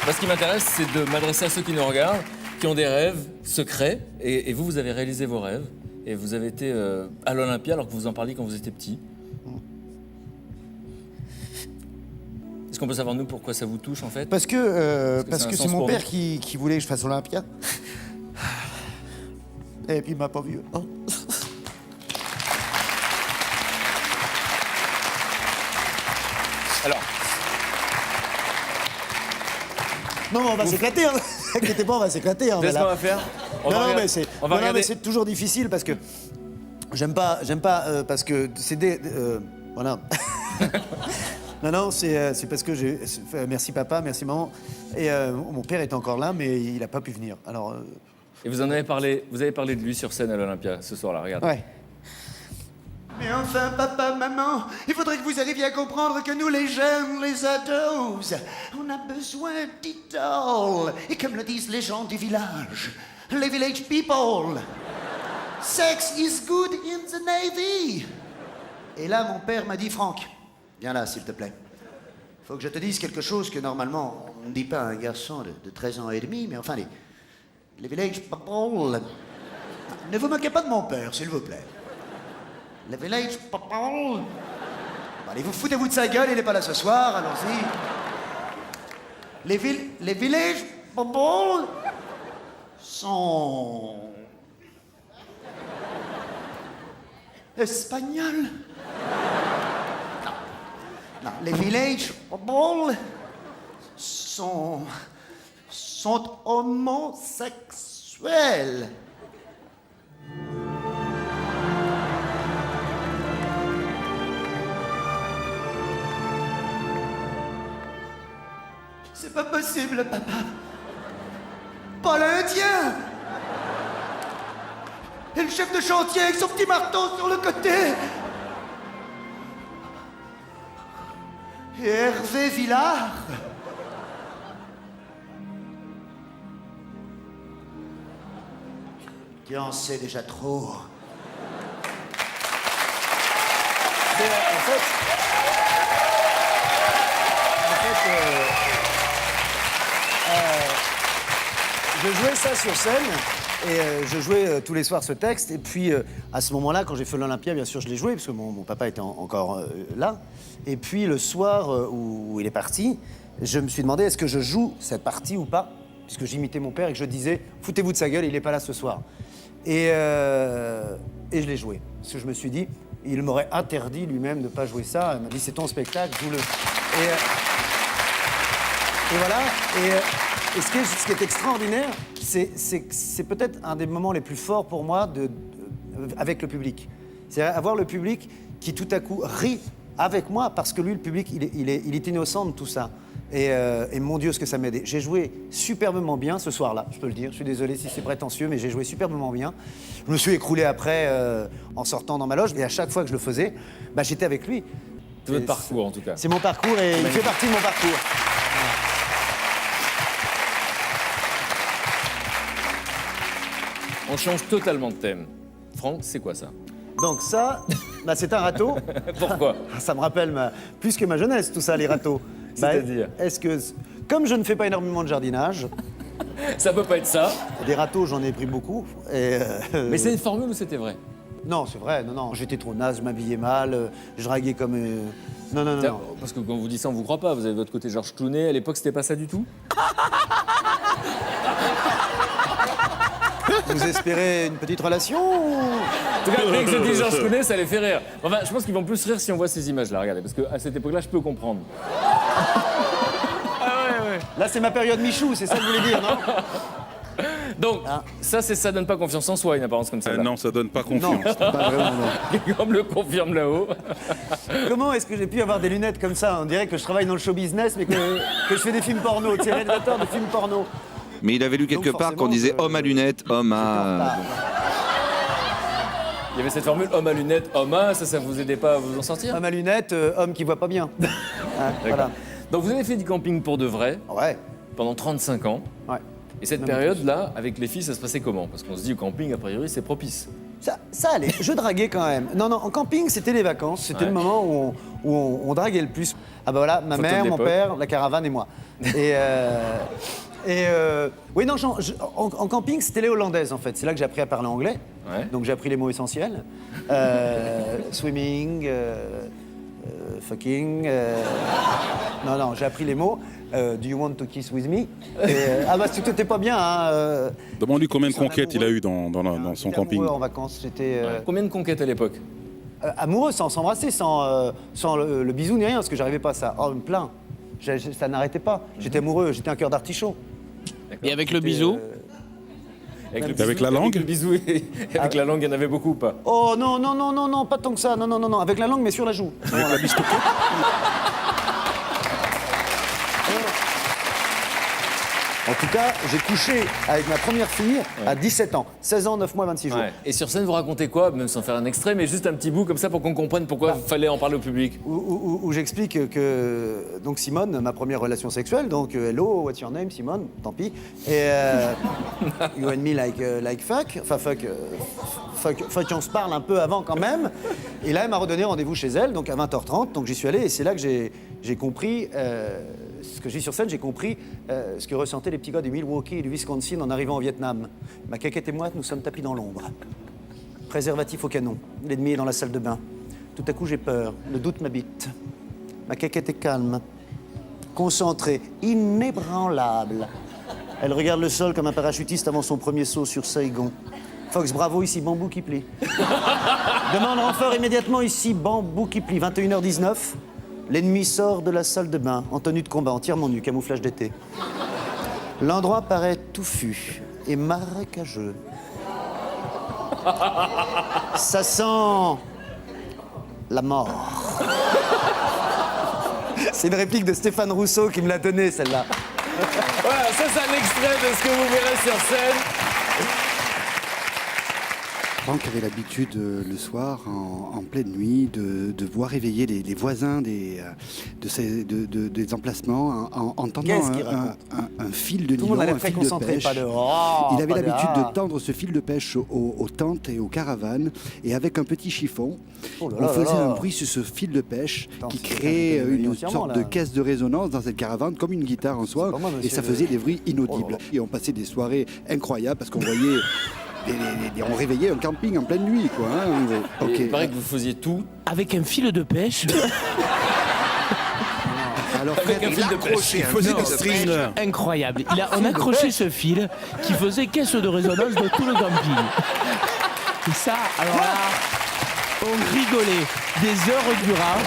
Moi, ce qui m'intéresse, c'est de m'adresser à ceux qui nous regardent, qui ont des rêves secrets, et vous avez réalisé vos rêves, et vous avez été à l'Olympia alors que vous en parliez quand vous étiez petit. Est-ce qu'on peut savoir, nous, pourquoi ça vous touche, en fait? Parce que c'est un c'est sens mon pour père vous. qui voulait que je fasse Olympia. Et puis il m'a pas vu. Oh. Alors, Non, mais on va s'éclater, hein. Inquiétez pas, on va s'éclater. Hein, qu'est-ce qu'on voilà. va faire? Non, mais c'est on va regarder. c'est toujours difficile parce que j'aime pas parce que c'est des voilà. Non, c'est parce que merci papa, merci maman. Et mon père est encore là, mais il a pas pu venir. Alors Et vous avez parlé de lui sur scène à l'Olympia ce soir-là, regarde. ouais. Mais enfin, papa, maman, il faudrait que vous arriviez à comprendre que nous, les jeunes, les ados, on a besoin d'idoles. Et comme le disent les gens du village, les village people, sex is good in the Navy. Et là, mon père m'a dit, Franck, viens là, s'il te plaît. Faut que je te dise quelque chose que normalement, on ne dit pas à un garçon de 13 ans et demi, mais enfin, les village people... Ne vous moquez pas de mon père, s'il vous plaît. Le village people... Allez, vous foutez-vous de sa gueule, il n'est pas là ce soir, allons-y. Les village people sont... espagnols. Non, les village people sont homosexuels. C'est pas possible, papa. Pas l'Indien. Et le chef de chantier avec son petit marteau sur le côté. Et Hervé Villard. Tu en sais déjà trop. Je jouais ça sur scène Et je jouais tous les soirs ce texte. Et puis, à ce moment-là, quand j'ai fait l'Olympia, bien sûr, je l'ai joué, parce que mon papa était encore là. Et puis, le soir où il est parti, je me suis demandé, est-ce que je joue cette partie ou pas? Puisque j'imitais mon père et que je disais, foutez-vous de sa gueule, il n'est pas là ce soir. Et je l'ai joué. Parce que je me suis dit, il m'aurait interdit lui-même de ne pas jouer ça. Il m'a dit, c'est ton spectacle, joue-le. Et voilà. Et ce qui est extraordinaire, c'est peut-être un des moments les plus forts pour moi avec le public. C'est avoir le public qui tout à coup rit avec moi parce que lui, le public, il est innocent de tout ça. Et mon Dieu, ce que ça m'a aidé. J'ai joué superbement bien ce soir-là, je peux le dire. Je suis désolé si c'est prétentieux, mais j'ai joué superbement bien. Je me suis écroulé après en sortant dans ma loge. Et à chaque fois que je le faisais, bah, j'étais avec lui. C'est votre parcours, en tout cas. C'est mon parcours et il fait partie de mon parcours. On change totalement de thème. Franck, c'est quoi ça? Donc ça, bah, c'est un râteau. Pourquoi? Ça me rappelle plus que ma jeunesse, tout ça, les râteaux. C'est-à-dire est-ce que, comme je ne fais pas énormément de jardinage, Ça peut pas être ça. des râteaux, j'en ai pris beaucoup. Et, Mais c'est une formule ou c'était vrai? non, c'est vrai, non. J'étais trop naze, je m'habillais mal, je draguais comme... Non. Parce que quand vous dites ça, on vous croit pas. Vous avez votre côté Georges Clooney. À l'époque, c'était pas ça du tout? Vous espérez une petite relation ou... En tout cas, dès que je dis Georges Clooney, ça les fait rire. Enfin, je pense qu'ils vont plus rire si on voit ces images-là. Regardez, parce qu'à cette époque-là, je peux comprendre. Là, c'est ma période Michou, c'est ça que vous voulez dire, non? Donc, ça donne pas confiance en soi, une apparence comme ça. Non, ça donne pas confiance. Pas vraiment, non. Comme le confirme là-haut. Comment est-ce que j'ai pu avoir des lunettes comme ça? On dirait que je travaille dans le show business, mais que je fais des films porno, tu es réalisateur de films porno. Mais il avait lu quelque Donc, part qu'on forcément, disait homme à lunettes, homme à... Il y avait cette formule homme à lunettes, homme à, ça vous aidait pas à vous en sortir? À ma lunette, homme qui voit pas bien. Voilà. Donc vous avez fait du camping pour de vrai Ouais, pendant 35 ans. ouais. Et cette Même période-là, avec les filles, ça se passait comment? Parce qu'on se dit au camping, a priori, c'est propice. Ça allait, je draguais quand même. Non, en camping, c'était les vacances, c'était le moment où on draguait le plus. Ah bah voilà, ma Photo de mère, mon l'époque. père, la caravane et moi. Oui, non, en camping, c'était les Hollandaises en fait. C'est là que j'ai appris à parler anglais. Ouais. Donc j'ai appris les mots essentiels. Swimming, fucking. Non, j'ai appris les mots. Do you want to kiss with me? Ah bah t'es pas bien, hein. Demande-lui combien de C'est un conquêtes il a amoureux. eu dans son J'étais camping. amoureux en vacances, j'étais Combien de conquêtes à l'époque? amoureux sans s'embrasser, sans le bisou ni rien, parce que j'arrivais pas à ça. Oh, me plains. Ça n'arrêtait pas. J'étais amoureux, j'étais un cœur d'artichaut. Et avec le bisou Avec la langue Avec le bisou et avec la langue, il y en avait beaucoup ou pas? Oh non, pas tant que ça. Non. Avec la langue, mais sur la joue. Avec la biscotte. En tout cas, j'ai couché avec ma première fille à 17 ans. 16 ans, 9 mois, 26 jours. Ouais. Et sur scène, vous racontez quoi? Même sans faire un extrait, mais juste un petit bout comme ça pour qu'on comprenne pourquoi il fallait en parler au public. Où j'explique que donc Simone, ma première relation sexuelle, donc hello, what's your name, Simone, tant pis, et you and me like fuck, enfin fuck, on se parle un peu avant quand même, et là elle m'a redonné rendez-vous chez elle, donc à 20h30, donc j'y suis allé, et c'est là que j'ai compris, ce que j'ai sur scène, j'ai compris ce que ressentaient les petits gars du Milwaukee et du Wisconsin en arrivant au Vietnam. Ma caquette et moi, nous sommes tapis dans l'ombre. Préservatif au canon, l'ennemi est dans la salle de bain. Tout à coup, j'ai peur, le doute m'habite. Ma caquette est calme, concentrée, inébranlable. Elle regarde le sol comme un parachutiste avant son premier saut sur Saigon. Fox, bravo, ici, bambou qui plie. Demande renfort immédiatement, ici, bambou qui plie. 21h19, l'ennemi sort de la salle de bain, en tenue de combat, entièrement nu, camouflage d'été. L'endroit paraît touffu et marécageux. Ça sent la mort. C'est une réplique de Stéphane Rousseau qui me l'a donnée, celle-là. Voilà, ça c'est un extrait de ce que vous verrez sur scène. Franck avait l'habitude le soir, en pleine nuit, de voir réveiller les voisins des emplacements en entendant Qu'est-ce qu'il raconte un fil de Tout le monde nylon, a l'air un très fil de concentré, pêche. pas de... Oh, Il avait pas de- l'habitude ah. de tendre ce fil de pêche aux tentes et aux caravanes, et avec un petit chiffon, Oh là on là faisait là un là. bruit sur ce fil de pêche Attends, qui c'est quelqu'un créait qui connaît une entièrement, sorte là. de caisse de résonance dans cette caravane, comme une guitare en soi, pas moi, et monsieur, ça faisait le- des bruits inaudibles. Oh là là. Et on passait des soirées incroyables parce qu'on voyait... on réveillait un camping en pleine nuit, quoi. Hein. Ok. Il paraît que vous faisiez tout Avec un fil de pêche. Alors, avec un Fred, fil de pêche. Il faisait Non, des streamers. Incroyable. On a accroché ce fil qui faisait caisse de résonance de tout le camping. Et ça, alors là, on rigolait des heures durant.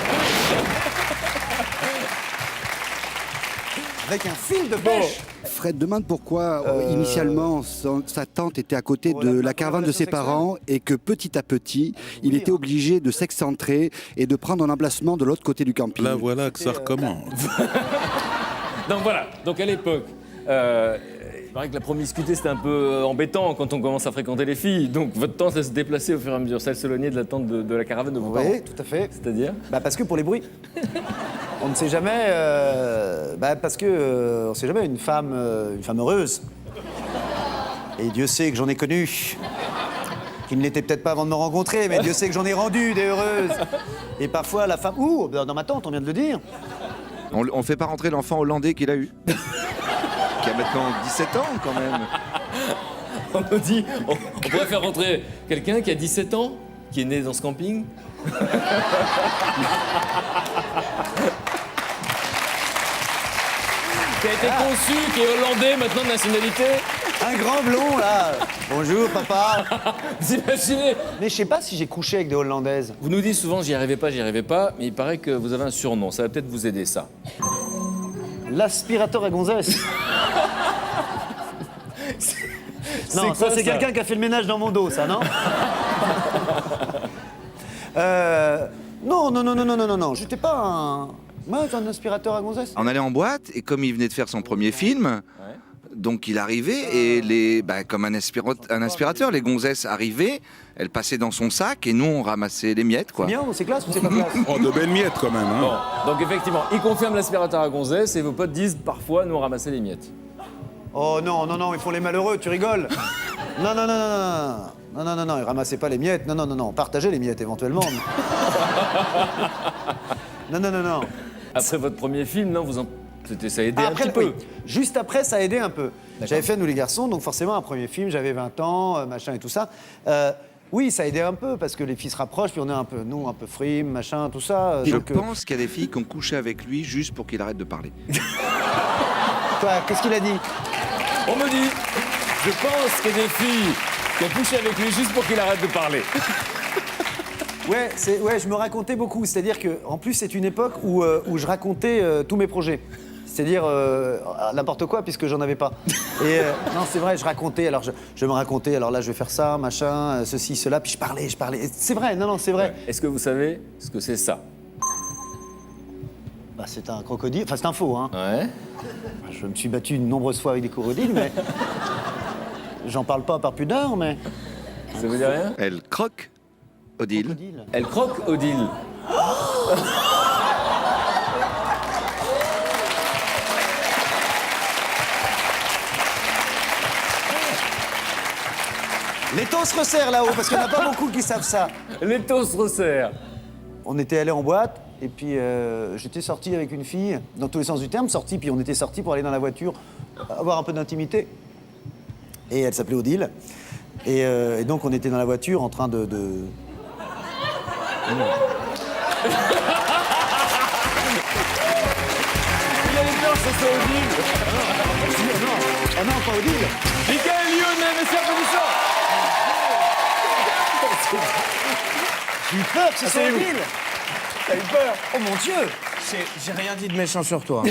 Avec un fil de pêche. Fred demande pourquoi initialement sa tante était à côté de la caravane de ses parents et que petit à petit il était obligé de s'excentrer et de prendre un emplacement de l'autre côté du camping. Là, voilà que ça recommence. Donc voilà, donc à l'époque, il paraît que la promiscuité c'était un peu embêtant quand on commence à fréquenter les filles. Donc votre tante elle se déplaçait au fur et à mesure, ça elle s'éloignait de la tente de la caravane de vos parents. Oui, tout à fait. C'est-à-dire Parce que pour les bruits. On ne sait jamais. Parce que on ne sait jamais une femme heureuse. Et Dieu sait que j'en ai connu. Qui ne l'était peut-être pas avant de me rencontrer, mais Dieu sait que j'en ai rendu des heureuses. Et parfois la femme. Ouh, dans ma tante, on vient de le dire. On fait pas rentrer l'enfant hollandais qu'il a eu. Qui a maintenant 17 ans quand même. on nous dit, on pourrait faire rentrer quelqu'un qui a 17 ans, qui est né dans ce camping. Qui a été conçu, qui est hollandais maintenant de nationalité. Un grand blond, là. Bonjour, papa. Vous imaginez? Mais je sais pas si j'ai couché avec des Hollandaises. Vous nous dites souvent j'y arrivais pas, mais il paraît que vous avez un surnom, ça va peut-être vous aider ça. L'aspirateur à gonzesse. Non, quoi, ça c'est ça quelqu'un qui a fait le ménage dans mon dos, ça, non Non, j'étais pas un... Moi, un aspirateur à gonzesse. On allait en boîte et comme il venait de faire son premier film, donc il arrivait et comme un aspirateur, les gonzesses arrivaient, elles passaient dans son sac et nous on ramassait les miettes quoi. Bien, c'est classe ou c'est pas classe? Oh, de belles miettes quand même. Hein. Bon, donc effectivement, il confirme l'aspirateur à gonzesse et vos potes disent parfois nous on ramassait les miettes. Oh non, ils font les malheureux, tu rigoles. Non, ils ramassaient pas les miettes. Non, partagez les miettes éventuellement. Non. Après votre premier film, non, ça a aidé un petit peu. Oui. Juste après, ça a aidé un peu. J'avais fait Nous les garçons, donc forcément, un premier film, j'avais 20 ans, machin et tout ça. Oui, ça a aidé un peu, parce que les filles se rapprochent, puis on est un peu, nous, un peu frime, machin, tout ça. Je donc, pense qu'il y a des filles qui ont couché avec lui juste pour qu'il arrête de parler. Toi, qu'est-ce qu'il a dit? On me dit, je pense qu'il y a des filles qui ont couché avec lui juste pour qu'il arrête de parler. Ouais, je me racontais beaucoup. C'est-à-dire que, en plus, c'est une époque où je racontais tous mes projets. C'est-à-dire n'importe quoi, puisque j'en avais pas. Et non, c'est vrai, je racontais. Alors, je me racontais. Alors là, je vais faire ça, machin, ceci, cela. Puis je parlais. C'est vrai. Non, c'est vrai. Est-ce que vous savez ce que c'est ça? Bah, c'est un crocodile. Enfin, c'est un faux, hein. Ouais. Je me suis battu de nombreuses fois avec des crocodiles, mais j'en parle pas par pudeur, mais. Ça vous dit rien? Elle croque Odile. Crocodile. Elle croque Odile. L'étau se resserre là-haut, parce qu'il n'y en a pas beaucoup qui savent ça. L'étau se resserre. On était allé en boîte, et puis j'étais sorti avec une fille, dans tous les sens du terme, sorti, puis on était sorti pour aller dans la voiture, avoir un peu d'intimité. Et elle s'appelait Odile. Et donc on était dans la voiture en train de... Il avait peur que ce soit Odile. Ah non, pas Odile. Michael Lionel, messieurs, applaudissons. J'ai eu peur que ce soit Odile. T'as eu peur? Oh mon Dieu. J'ai rien dit de méchant sur toi.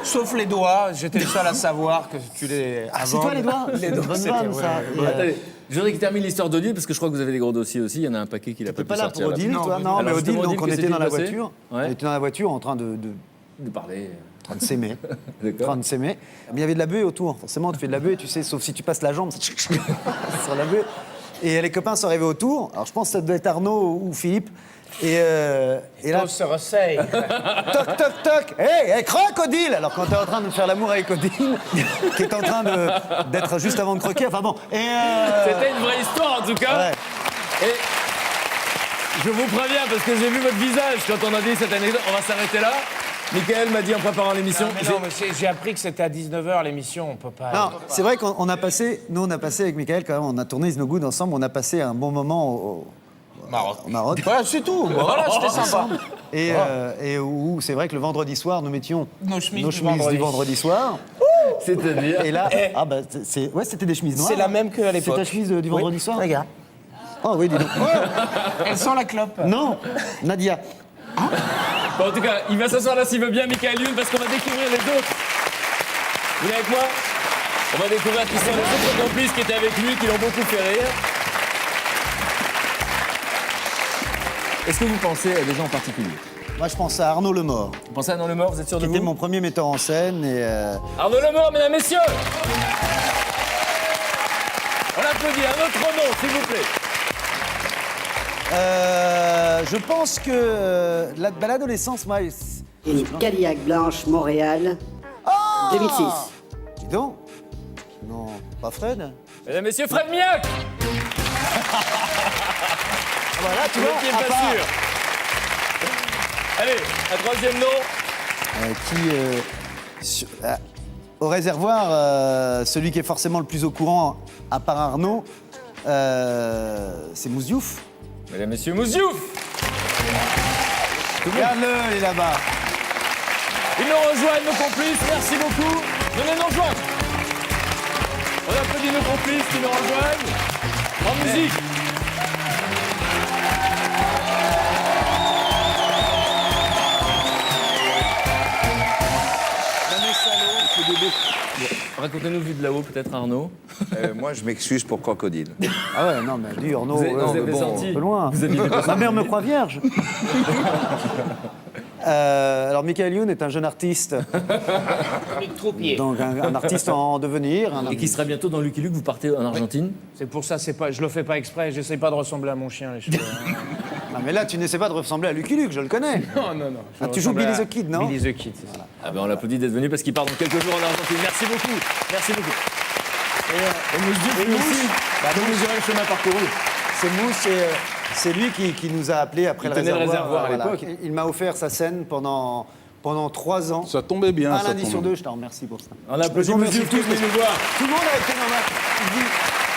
Sauf les doigts, j'étais le seul à savoir que tu les. Ah, c'est toi les doigts? Les doigts, Bonne c'était, vanne, ouais, ça. ouais. Et, Attendez, je voudrais qu'il termine l'histoire d'Odile parce que je crois que vous avez des gros dossiers aussi. Il y en a un paquet qu'il a pas T'es pu pas là sortir. pour Odile, Non, toi? mais- Non, mais Alors, Odile, justement, donc on Odile, était qu'est-ce dans la qui s'est voiture. passé? Ouais. On était dans la voiture en train de parler. s'aimer. D'accord. En train de s'aimer. Mais il y avait de la buée autour. Forcément, tu fais de la buée, tu sais, sauf si tu passes la jambe, ça sur la buée. Et les copains sont arrivés autour. Alors je pense que ça devait être Arnaud ou Philippe. Et là, On se ressaye. toc, toc, toc. Hé, croque, Odile. Alors quand t'es en train de faire l'amour avec Odile, qui est en train d'être juste avant de croquer. Enfin bon. C'était une vraie histoire en tout cas. Ouais. Et je vous préviens parce que j'ai vu votre visage quand on a dit cette anecdote. On va s'arrêter là. Michael m'a dit en préparant l'émission. Non, mais j'ai appris que c'était à 19h l'émission, on peut pas. Non, c'est vrai qu'on a passé, nous on a passé avec Michael quand même, on a tourné Is No Good ensemble, on a passé un bon moment au Maroc. Voilà, c'est tout. Voilà, c'était sympa. Et où c'est vrai que le vendredi soir, nous mettions Nos chemises du vendredi soir. C'est-à-dire. Et là, c'était des chemises noires. C'est la même qu'à C'est l'époque. ta chemise du vendredi soir. Regarde. Oh oui, dis donc. Elle sent la clope. Non, Nadia. Bon, en tout cas, il va s'asseoir là s'il veut bien, Michael Youn, parce qu'on va découvrir les autres. Vous venez avec moi? On va découvrir qui sont les autres complices qui étaient avec lui, qui l'ont beaucoup fait rire. Est-ce que vous pensez à des gens en particulier? Moi je pense à Arnaud Lemort, Vous pensez à Arnaud Lemort, vous êtes sûr qui de était vous? mon premier metteur en scène et Arnaud Lemort, mesdames, messieurs! On applaudit un autre nom, s'il vous plaît. je pense que l'adolescence, moi. Une Cadillac blanche Montréal, 2006. Dis donc. Non, pas Fred. Mesdames, messieurs, Fred Miac! Voilà, tu Vous vois, n'étiez à pas part, sûr. Allez, un troisième nom. Au réservoir, celui qui est forcément le plus au courant, à part Arnaud, c'est Mousse Diouf. Mesdames, messieurs, Mouziouf! Regarde-le, il est là-bas. Ils nous rejoignent, nos complices, merci beaucoup. Venez nous rejoindre. On applaudit nos complices qui nous rejoignent. En musique. Racontez-nous vu de là-haut, peut-être Arnaud. Moi, je m'excuse pour Crocodile. Ah ouais, non, mais lui, Arnaud, Vous avez bon, senti. un peu loin. Vous aviez Ma mère me croit vierge. Alors, Michael Youn est un jeune artiste, Troupier. donc un artiste en devenir. Et qui sera bientôt dans Lucky Luke, vous partez en Argentine. C'est pour ça, je le fais pas exprès, j'essaye pas de ressembler à mon chien, les cheveux. Non, mais là, tu n'essaies pas de ressembler à Lucky Luke, je le connais. Non. Ah, tu joues Billy the Kid, non? Billy the Kid, c'est ça. Ah ben on l'applaudit d'être venu parce qu'il part dans quelques jours en Argentine. Merci beaucoup. Merci beaucoup. Et Mousse Diouf, lui aussi. Vous mesurez le chemin parcouru. C'est Mousse, c'est lui qui nous a appelés après Il le tenait le réservoir. réservoir à l'époque. Il m'a offert sa scène pendant 3 ans. Ça tombait bien. Un ça lundi tombait sur bien. 2, je t'en remercie pour ça. On applaudit Je vous Mousse remercie Diouf, tous tous, venez nous voir. Tout le monde a été dans ma vie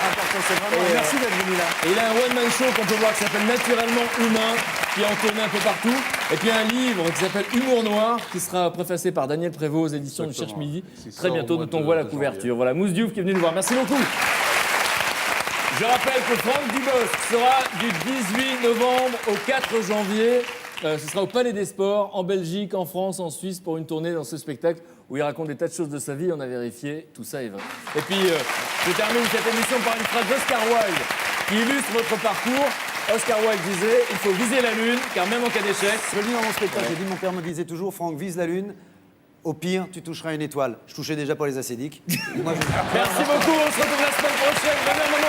importante, c'est vraiment. Merci d'être venu là. Et il a un one-man show qu'on peut voir qui s'appelle Naturellement Humain, qui est en tournée un peu partout. Et puis un livre qui s'appelle Humour Noir, qui sera préfacé par Daniel Prévost aux éditions du Cherche Midi. Très bientôt, dont on voit la couverture. Voilà, Mousse Diouf qui est venu nous voir. Merci beaucoup. Je rappelle que Franck Dubosc sera du 18 novembre au 4 janvier. Ce sera au Palais des Sports, en Belgique, en France, en Suisse, pour une tournée dans ce spectacle où il raconte des tas de choses de sa vie. On a vérifié, tout ça est vrai. Et puis, je termine cette émission par une phrase d'Oscar Wilde qui illustre votre parcours. Oscar Wilde disait « Il faut viser la lune, car même en cas d'échec... » Je le dis dans mon spectacle, j'ai dit, mon père me disait toujours, Franck, vise la lune. Au pire, tu toucheras une étoile. Je touchais déjà pas les acédiques. Merci beaucoup, on se retrouve la semaine prochaine. Bonne